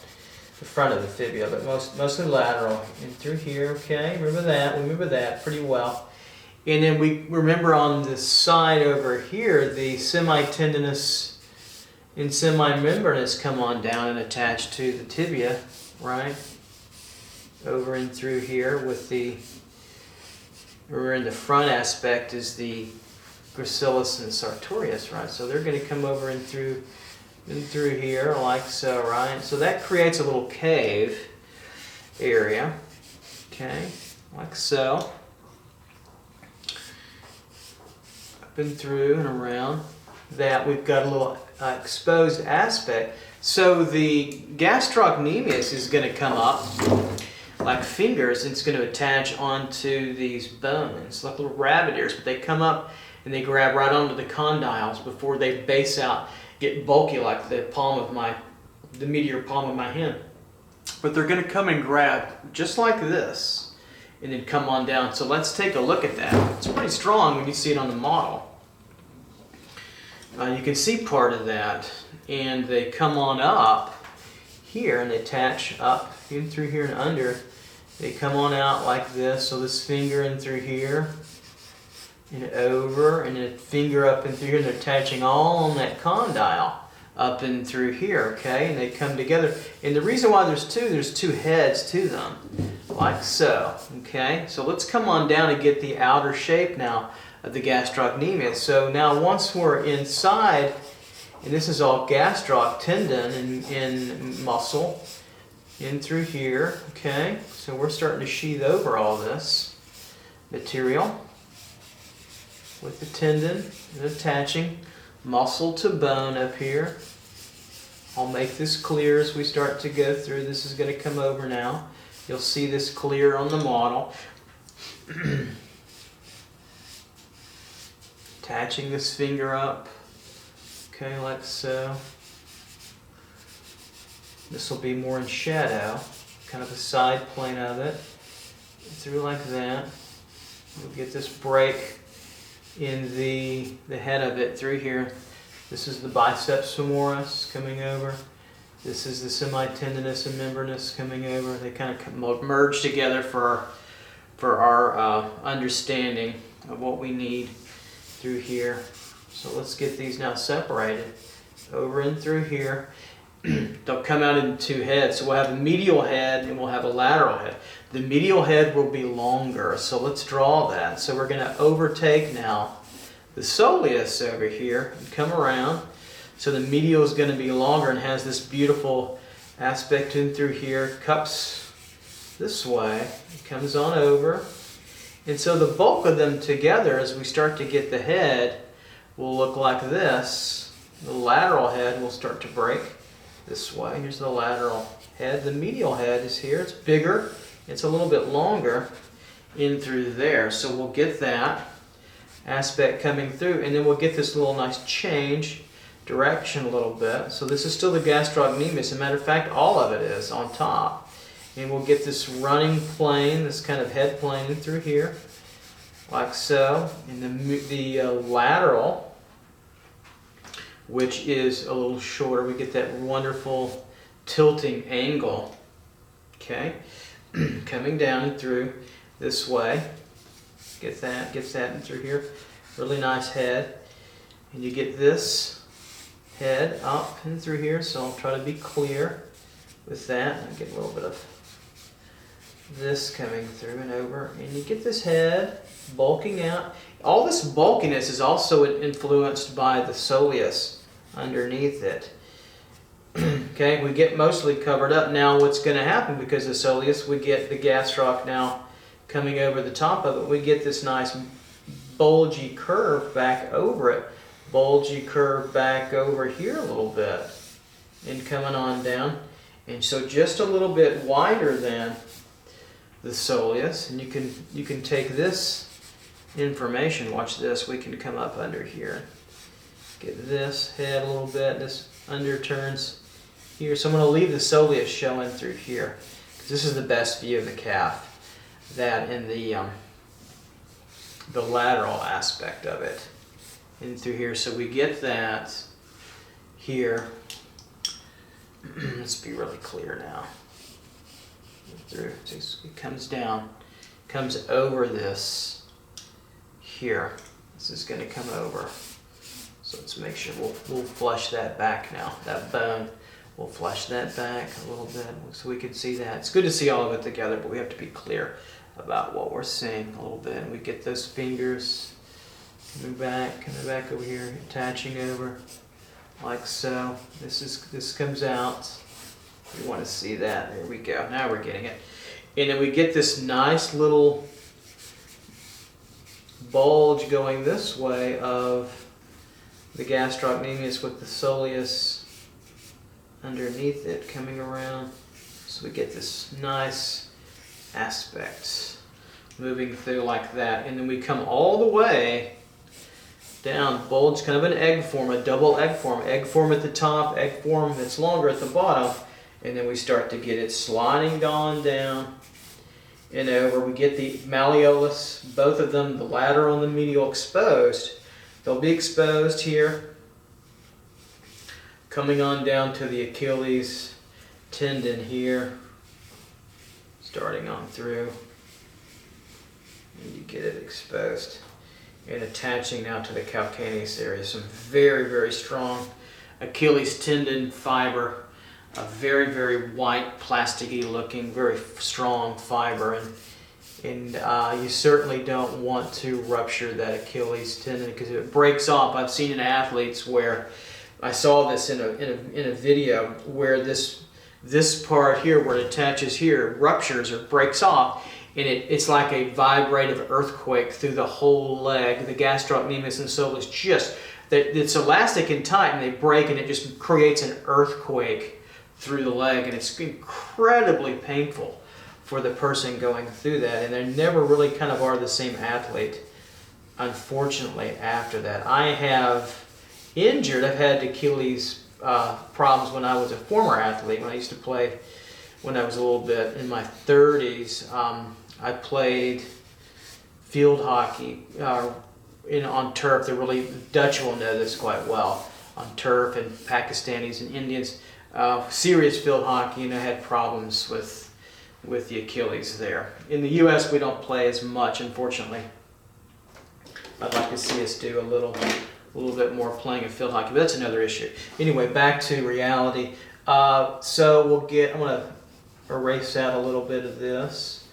the front of the fibula, but mostly lateral. And through here, okay? Remember that pretty well. And then we remember on the side over here, the semitendinous and semimembranous come on down and attach to the tibia, right? Over and through here with the, remember in the front aspect is the gracilis and sartorius, right? So they're going to come over and through here like so, right? So that creates a little cave area, okay, like so. Up and through and around that, we've got a little exposed aspect. So the gastrocnemius is going to come up like fingers, and it's going to attach onto these bones, like little rabbit ears, but they come up and they grab right onto the condyles before they base out, get bulky like the medial palm of my hand. But they're going to come and grab just like this and then come on down. So let's take a look at that. It's pretty strong when you see it on the model. You can see part of that, and they come on up here and they attach up in through here and under. They come on out like this, so this finger in through here and over, and then a finger up and through here, and they're attaching all on that condyle up and through here, okay? And they come together. And the reason why there's two heads to them, like so, okay? So let's come on down and get the outer shape now of the gastrocnemius. So now once we're inside, and this is all gastroc tendon and muscle in through here, okay? So we're starting to sheath over all this material with the tendon and attaching muscle to bone up here. I'll make this clear as we start to go through. This is going to come over now. You'll see this clear on the model. Attaching this finger up, okay, like so. This will be more in shadow, kind of a side plane of it. Through like that. We'll get this break in the head of it through here. This is the biceps femoris coming over. This is the semitendinous and membranous coming over. They kind of merge together for our understanding of what we need through here. So let's get these now separated over and through here. They'll come out in two heads. So we'll have a medial head and we'll have a lateral head. The medial head will be longer, so let's draw that. So we're going to overtake now the soleus over here and come around. So the medial is going to be longer and has this beautiful aspect in through here, cups this way, it comes on over. And so the bulk of them together, as we start to get the head, will look like this. The lateral head will start to break this way. Here's the lateral head. The medial head is here. It's bigger. It's a little bit longer in through there. So we'll get that aspect coming through, and then we'll get this little nice change direction a little bit. So this is still the gastrocnemius. As a matter of fact, all of it is on top. And we'll get this running plane, this kind of head plane in through here, like so. And the lateral, which is a little shorter, we get that wonderful tilting angle, okay, coming down and through this way. Gets that in through here. Really nice head. And you get this head up and through here, so I'll try to be clear with that. I get a little bit of this coming through and over, and you get this head bulking out. All this bulkiness is also influenced by the soleus underneath it. Okay, we get mostly covered up. Now what's going to happen, because of the soleus, we get the gastroc now coming over the top of it. We get this nice bulgy curve back over it, bulgy curve back over here a little bit, and coming on down. And so just a little bit wider than the soleus, and you can take this information, watch this, we can come up under here, get this head a little bit, this underturns here. So I'm going to leave the soleus showing through here, because this is the best view of the calf, that in the lateral aspect of it in through here. So we get that here. Let's be really clear now. Through, it comes down, comes over this here. This is going to come over. So let's make sure we'll flush that back now. That bone, we'll flush that back a little bit so we can see that. It's good to see all of it together, but we have to be clear about what we're seeing a little bit. And we get those fingers coming back over here, attaching over like so. This comes out. We want to see that. There we go. Now we're getting it. And then we get this nice little bulge going this way of the gastrocnemius with the soleus underneath it coming around. So we get this nice aspect moving through like that. And then we come all the way down, bulge, kind of an egg form, a double egg form at the top, egg form that's longer at the bottom. And then we start to get it sliding on down and over. We get the malleolus, both of them, the lateral and the medial, exposed. They'll be exposed here, coming on down to the Achilles tendon here, starting on through. And you get it exposed and attaching now to the calcaneus area. Some very, very strong Achilles tendon fiber. A very, very white, plasticky looking, very strong fiber, and you certainly don't want to rupture that Achilles tendon, because if it breaks off, I've seen in athletes where I saw this in a video where this part here where it attaches here ruptures or breaks off, and it's like a vibrative earthquake through the whole leg. The gastrocnemius and soleus just it's elastic and tight, and they break, and it just creates an earthquake through the leg, and it's incredibly painful for the person going through that, and they never really kind of are the same athlete, unfortunately, after that. I have I've had Achilles problems when I was a former athlete, when I used to play, when I was a little bit in my 30s. I played field hockey on turf. The Dutch will know this quite well, on turf, and Pakistanis and Indians. Serious field hockey, and I had problems with the Achilles there. In the U.S., we don't play as much, unfortunately. I'd like to see us do a little bit more playing of field hockey, but that's another issue. Anyway, back to reality. So I'm going to erase out a little bit of this.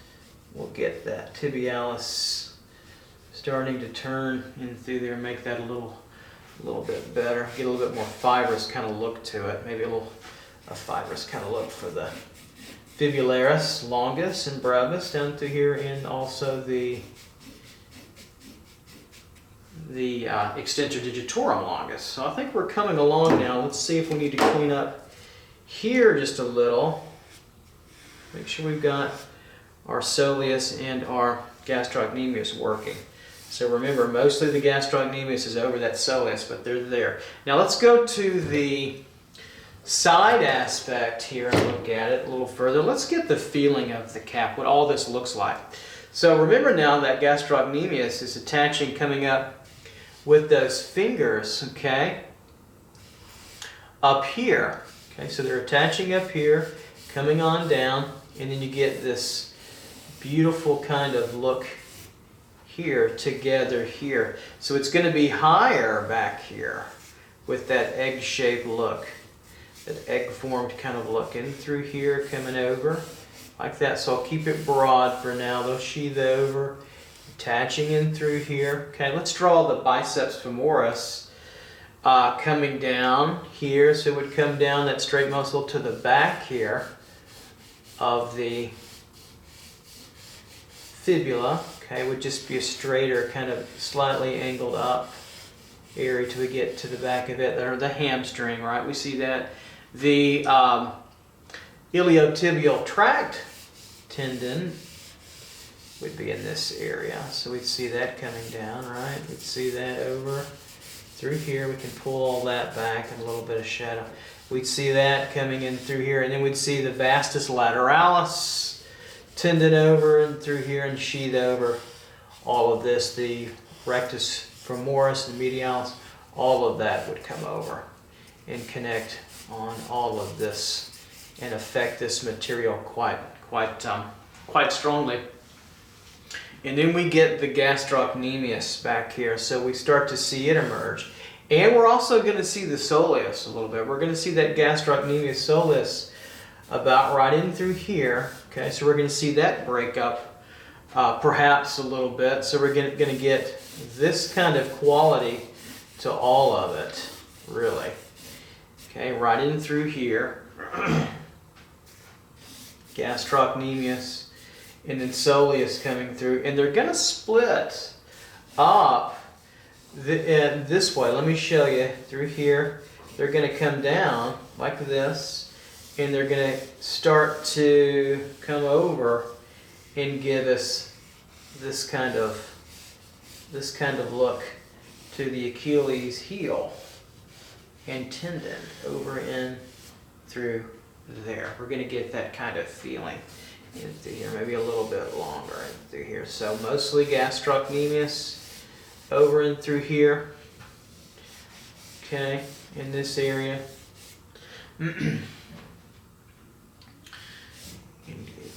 We'll get that tibialis starting to turn in through there and make that a little bit better. Get a little bit more fibrous kind of look to it. Maybe a a fibrous kind of look for the Fibularis, longus, and brevis down through here, and also the Extensor digitorum longus. So I think we're coming along now. Let's see if we need to clean up here just a little. Make sure we've got our soleus and our gastrocnemius working. So remember, mostly the gastrocnemius is over that soleus, but they're there. Now let's go to the side aspect here and look at it a little further. Let's get the feeling of the cap, what all this looks like. So remember now that gastrocnemius is attaching, coming up with those fingers, okay, up here. Okay, so they're attaching up here, coming on down, and then you get this beautiful kind of look here together here. So it's going to be higher back here with that egg-shaped look, that egg-formed kind of look, in through here, coming over like that. So I'll keep it broad for now. They'll sheath over, attaching in through here. Okay, let's draw the biceps femoris coming down here. So it would come down that straight muscle to the back here of the fibula. Okay, it would just be a straighter, kind of slightly angled up area till we get to the back of it, or the hamstring, right? We see that. The iliotibial tract tendon would be in this area. So we'd see that coming down, right? We'd see that over through here. We can pull all that back and a little bit of shadow. We'd see that coming in through here, and then we'd see the vastus lateralis tendon over and through here and sheath over all of this. The rectus femoris and medialis, all of that would come over and connect on all of this and affect this material quite strongly. And then we get the gastrocnemius back here, so we start to see it emerge. And we're also going to see the soleus a little bit. We're going to see that gastrocnemius soleus about right in through here. Okay, so we're going to see that break up perhaps a little bit. So we're going to get this kind of quality to all of it, really. Okay, right in through here. Gastrocnemius, and then soleus coming through. And they're going to split up this way. Let me show you through here. They're going to come down like this. And they're going to start to come over and give us this kind of look to the Achilles heel and tendon over in through there. We're going to get that kind of feeling in through here, maybe a little bit longer in through here. So mostly gastrocnemius over and through here. Okay, in this area.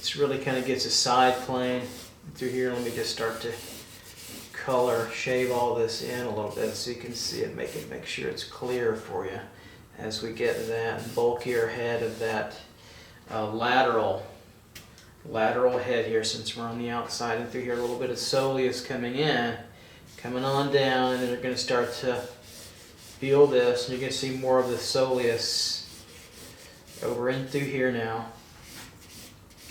It really kind of gets a side plane through here. Let me just start to shave all this in a little bit so you can see it, make sure it's clear for you as we get that bulkier head of that lateral head here, since we're on the outside, and through here a little bit of soleus coming in, coming on down, and then they're going to start to feel this, and you're going to see more of the soleus over in through here now.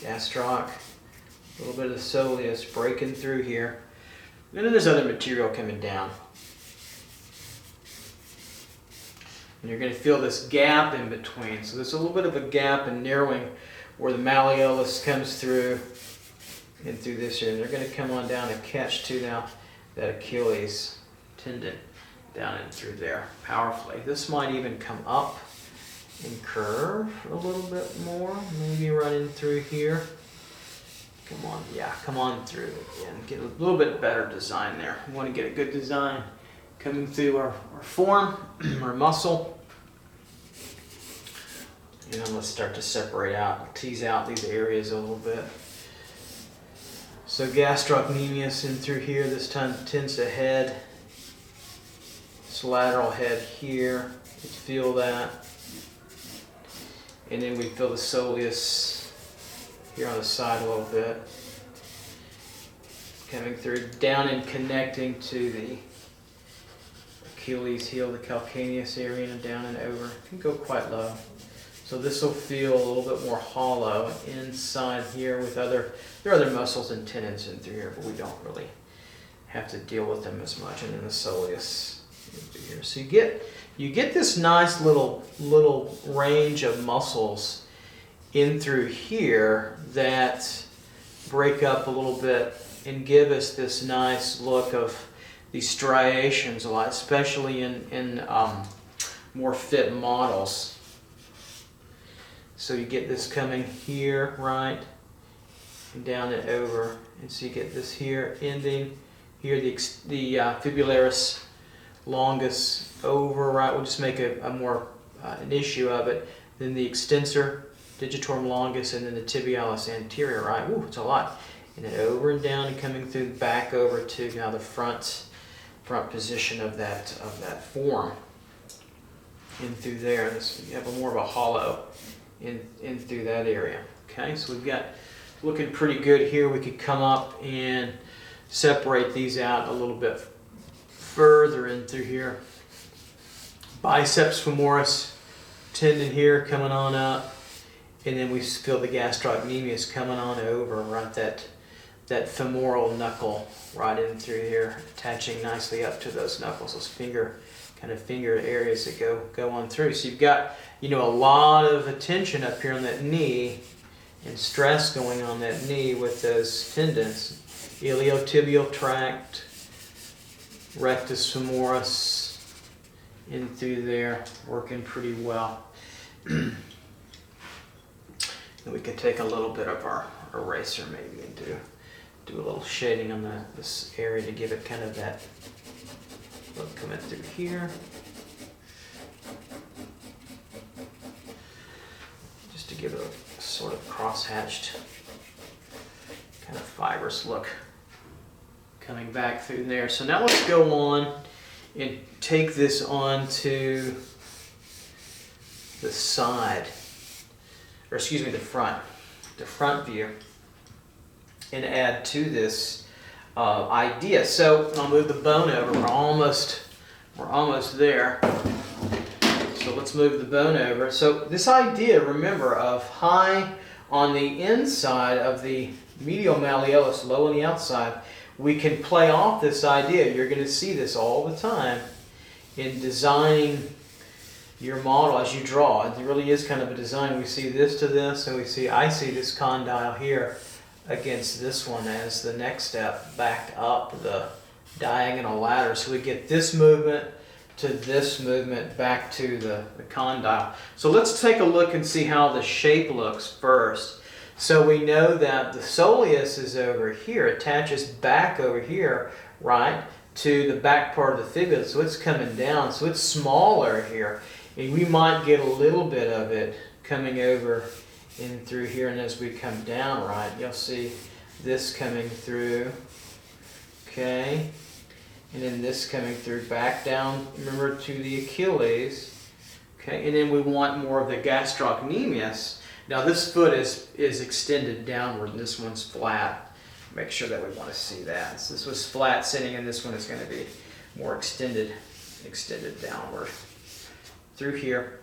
Gastroc, a little bit of the soleus breaking through here. And then there's other material coming down. And you're going to feel this gap in between. So there's a little bit of a gap and narrowing where the malleolus comes through and through this here. And they're going to come on down and catch to now that Achilles tendon down and through there powerfully. This might even come up and curve a little bit more, maybe running through here. Come on, yeah, come on through again. Get a little bit better design there. We want to get a good design coming through our form, our muscle. And then let's start to separate out, tease out these areas a little bit. So gastrocnemius in through here, this time tends to head. This lateral head here, you feel that. And then we feel the soleus here on the side a little bit. Coming through, down and connecting to the Achilles heel, the calcaneus area, and down and over. It can go quite low. So this will feel a little bit more hollow inside here with there are other muscles and tendons in through here, but we don't really have to deal with them as much. And then the soleus in through here. So you get this nice little range of muscles in through here that break up a little bit and give us this nice look of these striations a lot, especially in more fit models. So you get this coming here, right, and down and over, and so you get this here ending here, the fibularis longus over, right. We'll just make a more an issue of it. Then the extensor, digitorum longus, and then the tibialis anterior, right. Ooh, it's a lot. And then over and down and coming through back over to now the front position of that form in through there. This, you have more of a hollow in through that area. Okay, so we've got looking pretty good here. We could come up and separate these out a little bit further in through here. Biceps femoris tendon here coming on up, and then we feel the gastrocnemius coming on over, right, that femoral knuckle right in through here, attaching nicely up to those knuckles, those finger areas that go on through. So you've got, a lot of attention up here on that knee and stress going on that knee with those tendons. Iliotibial tract, rectus femoris in through there, working pretty well. And we can take a little bit of our eraser maybe and do a little shading on this area to give it kind of that look coming through here. Just to give it a sort of cross-hatched kind of fibrous look coming back through there. So now let's go on and take this on to the side, or excuse me, the front view, and add to this idea. So I'll move the bone over. We're almost there. So let's move the bone over. So this idea, remember, of high on the inside of the medial malleolus, low on the outside, we can play off this idea. You're going to see this all the time in designing your model as you draw. It really is kind of a design. We see this to this, and I see this condyle here against this one as the next step back up the diagonal ladder. So we get this movement to this movement back to the condyle. So let's take a look and see how the shape looks first. So we know that the soleus is over here, attaches back over here, right, to the back part of the fibula. So it's coming down, so it's smaller here. And we might get a little bit of it coming over in through here, and as we come down, right, you'll see this coming through, okay, and then this coming through back down, remember, to the Achilles, okay, and then we want more of the gastrocnemius. Now this foot is extended downward, and this one's flat. Make sure that we want to see that. So this was flat sitting, and this one is going to be more extended downward through here.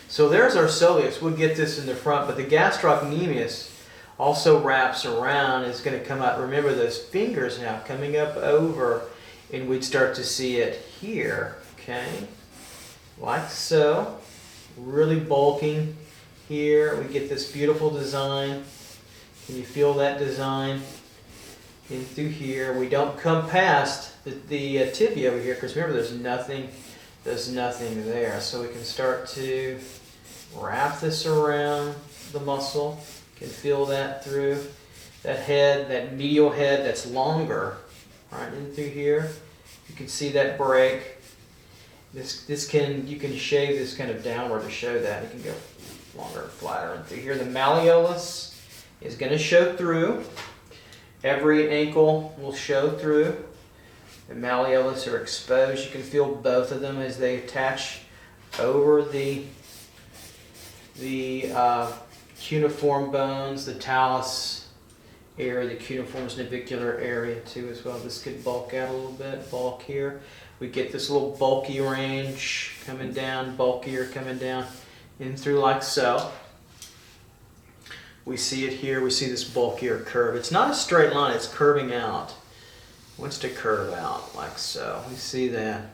So there's our soleus. We'll get this in the front, but the gastrocnemius also wraps around. It's going to come out. Remember those fingers now coming up over, and we'd start to see it here, okay, like so, really bulking here. We get this beautiful design. Can you feel that design in through here? We don't come past the tibia over here, because remember, there's nothing there. So we can start to wrap this around the muscle. You can feel that through that head, that medial head that's longer, right in through here. You can see that break. You can shave this kind of downward to show that. It can go longer and flatter in through here. The malleolus is going to show through. Every ankle will show through. The malleolus are exposed. You can feel both of them as they attach over the cuneiform bones, the talus area, the cuneiform navicular area too as well. This could bulk out a little bit, bulk here. We get this little bulky range coming down, bulkier coming down. in through like so. We see it here, we see this bulkier curve. It's not a straight line, it's curving out. It wants to curve out like so. We see that.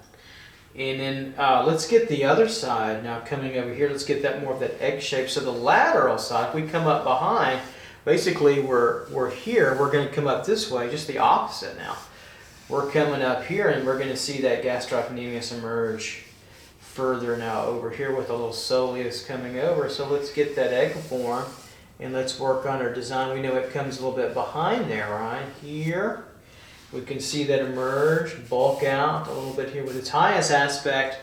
And then let's get the other side now coming over here. Let's get that more of that egg shape. So the lateral side, if we come up behind, basically we're here. We're going to come up this way, just the opposite now. We're coming up here and we're going to see that gastrocnemius emerge further now over here with a little soleus coming over. So let's get that egg form and let's work on our design. We know it comes a little bit behind there, right? Here. We can see that emerge, bulk out a little bit here with its highest aspect.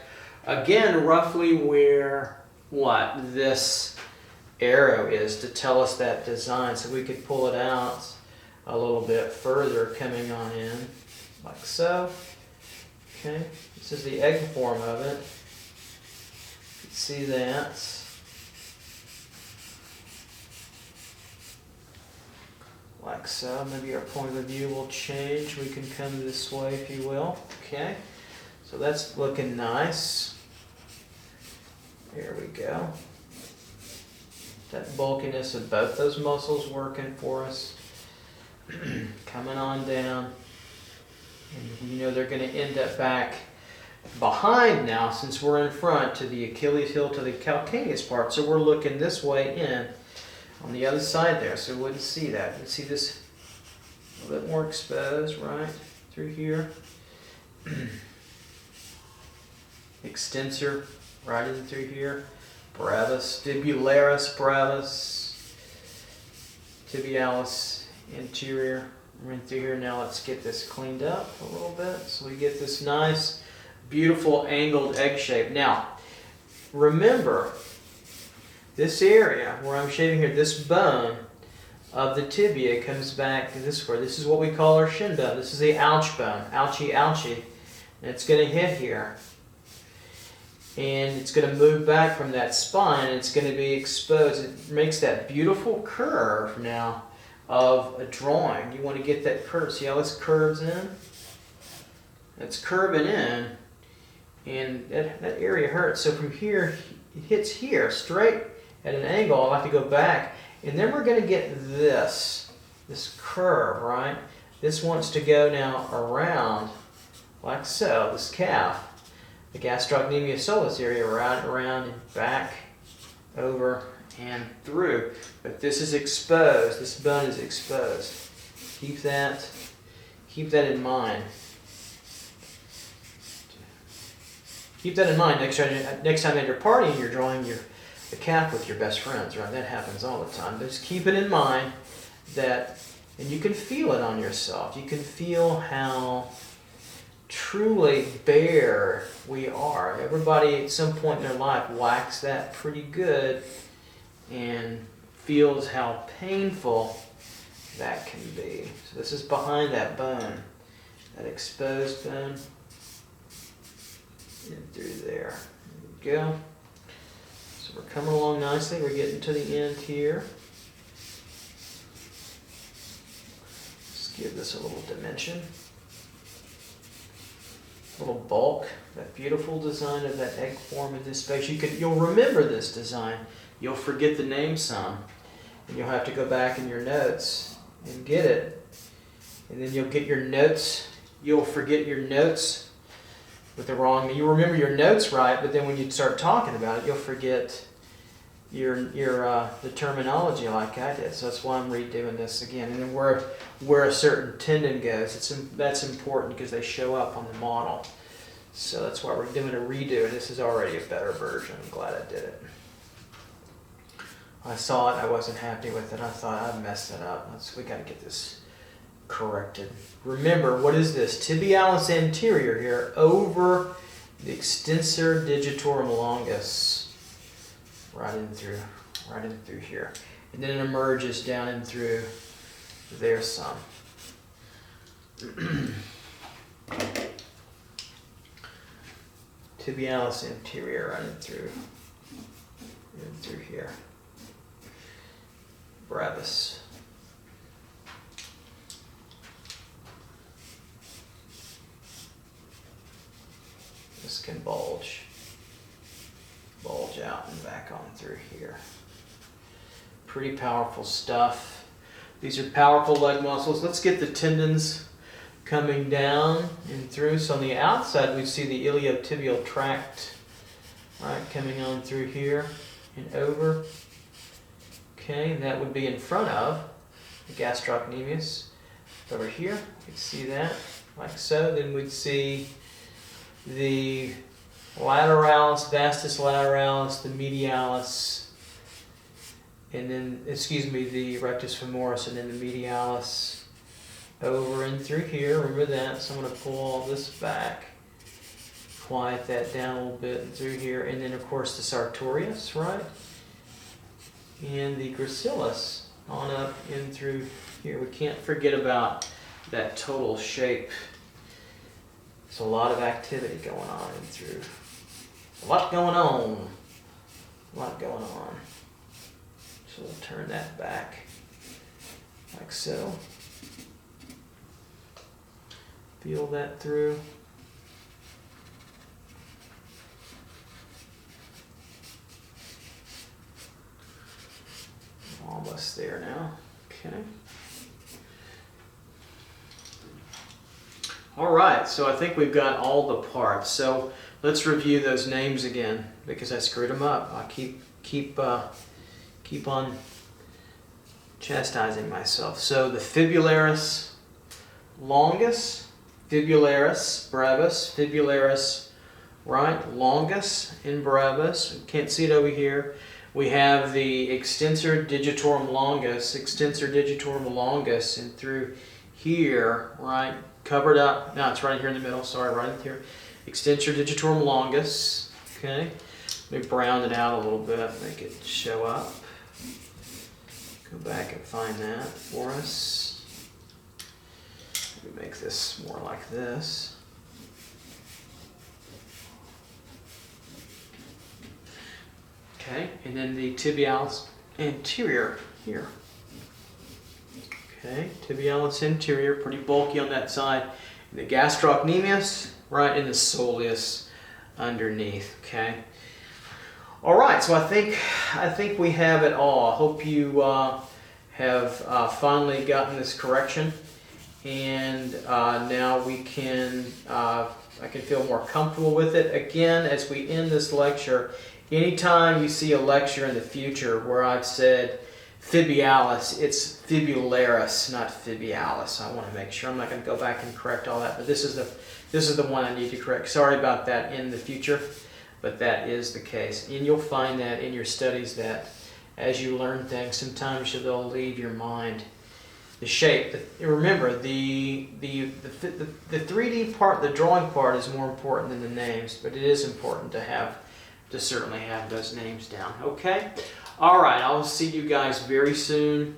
Again, roughly where, what, this arrow is to tell us that design. So we could pull it out a little bit further coming on in, like so. Okay, this is the egg form of it. You can see that. Like so. Maybe our point of view will change. We can come this way, if you will. Okay, so that's looking nice. Here we go. That bulkiness of both those muscles working for us. Coming on down. And you know they're going to end up back behind now, since we're in front, to the Achilles heel, to the calcaneus part. So we're looking this way in. On the other side there, so we wouldn't see that. You see this a little bit more exposed, right, through here. Extensor, right in through here. Brevis, Fibularis, brevis, Tibialis, anterior. Right through here. Now let's get this cleaned up a little bit. So we get this nice, beautiful angled egg shape. Now, remember, this area where I'm shaving here, this bone of the tibia comes back this way. This is what we call our shin bone. This is the ouch bone. Ouchie, ouchie. And it's going to hit here. And it's going to move back from that spine. And it's going to be exposed. It makes that beautiful curve now of a drawing. You want to get that curve. See how this curves in? It's curving in. And that area hurts. So from here, it hits here, straight at an angle. I'll have to go back, and then we're going to get this curve, right? This wants to go now around, like so, this calf, the gastrocnemius soleus area, around and back, over and through. But this is exposed. This bone is exposed. Keep that in mind. Keep that in mind next time at your party and you're drawing the calf with your best friends, right? That happens all the time. But just keep it in mind that, and you can feel it on yourself. You can feel how truly bare we are. Everybody at some point in their life whacks that pretty good and feels how painful that can be. So this is behind that bone, that exposed bone. In through there. There we go. So we're coming along nicely. We're getting to the end here. Let's give this a little dimension. A little bulk. That beautiful design of that egg form in this space. You'll remember this design. You'll forget the name some. And you'll have to go back in your notes and get it. And then you'll get your notes. You'll forget your notes with the wrong. You remember your notes right, but then when you start talking about it, you'll forget the terminology like I did. So that's why I'm redoing this again. And then where a certain tendon goes, that's important because they show up on the model. So that's why we're doing a redo, and this is already a better version. I'm glad I did it. I saw it, I wasn't happy with it. I thought I messed it up. We got to get this corrected. Remember, what is this? Tibialis anterior here over the extensor digitorum longus. Right in through here. And then it emerges down in through there some. Tibialis anterior running through here. Brevis. This can bulge out. out and back on through here. Pretty powerful stuff. These are powerful leg muscles. Let's get the tendons coming down and through. So on the outside, we see the iliotibial tract, right, coming on through here and over. Okay, and that would be in front of the gastrocnemius. Over here, you can see that, like so. Then we'd see the lateralis, vastus lateralis, the medialis, and then, the rectus femoris, and then the medialis over and through here. Remember that. So I'm going to pull all this back, quiet that down a little bit, and through here. And then, of course, the sartorius, right? And the gracilis on up in through here. We can't forget about that total shape. There's a lot of activity going on in through. A lot going on. A lot going on. So we'll turn that back like so. Feel that through. Almost there now. Okay. All right, so I think we've got all the parts. So let's review those names again because I screwed them up. I'll keep on chastising myself. So the fibularis longus, fibularis brevis, fibularis, right, longus and brevis. Can't see it over here. We have the extensor digitorum longus, and through here, right, covered up. No, it's right here in the middle. Sorry, right here. Extensor digitorum longus. Okay. Let me brown it out a little bit, make it show up. Go back and find that for us. Let me make this more like this. Okay, and then the tibialis anterior here. Okay, tibialis anterior, pretty bulky on that side. The gastrocnemius, right, and the soleus underneath. Okay. All right, so I think we have it all. I hope you have finally gotten this correction, and now we can. I can feel more comfortable with it. Again, as we end this lecture, anytime you see a lecture in the future where I've said Tibialis, it's Fibularis, not Tibialis. I want to make sure. I'm not going to go back and correct all that, but this is the one I need to correct. Sorry about that in the future, but that is the case. And you'll find that in your studies that as you learn things, sometimes they'll leave your mind. The shape. Remember, the 3D part, the drawing part, is more important than the names, but it is important to certainly have those names down. Okay. All right, I'll see you guys very soon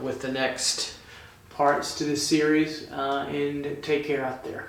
with the next parts to this series, and take care out there.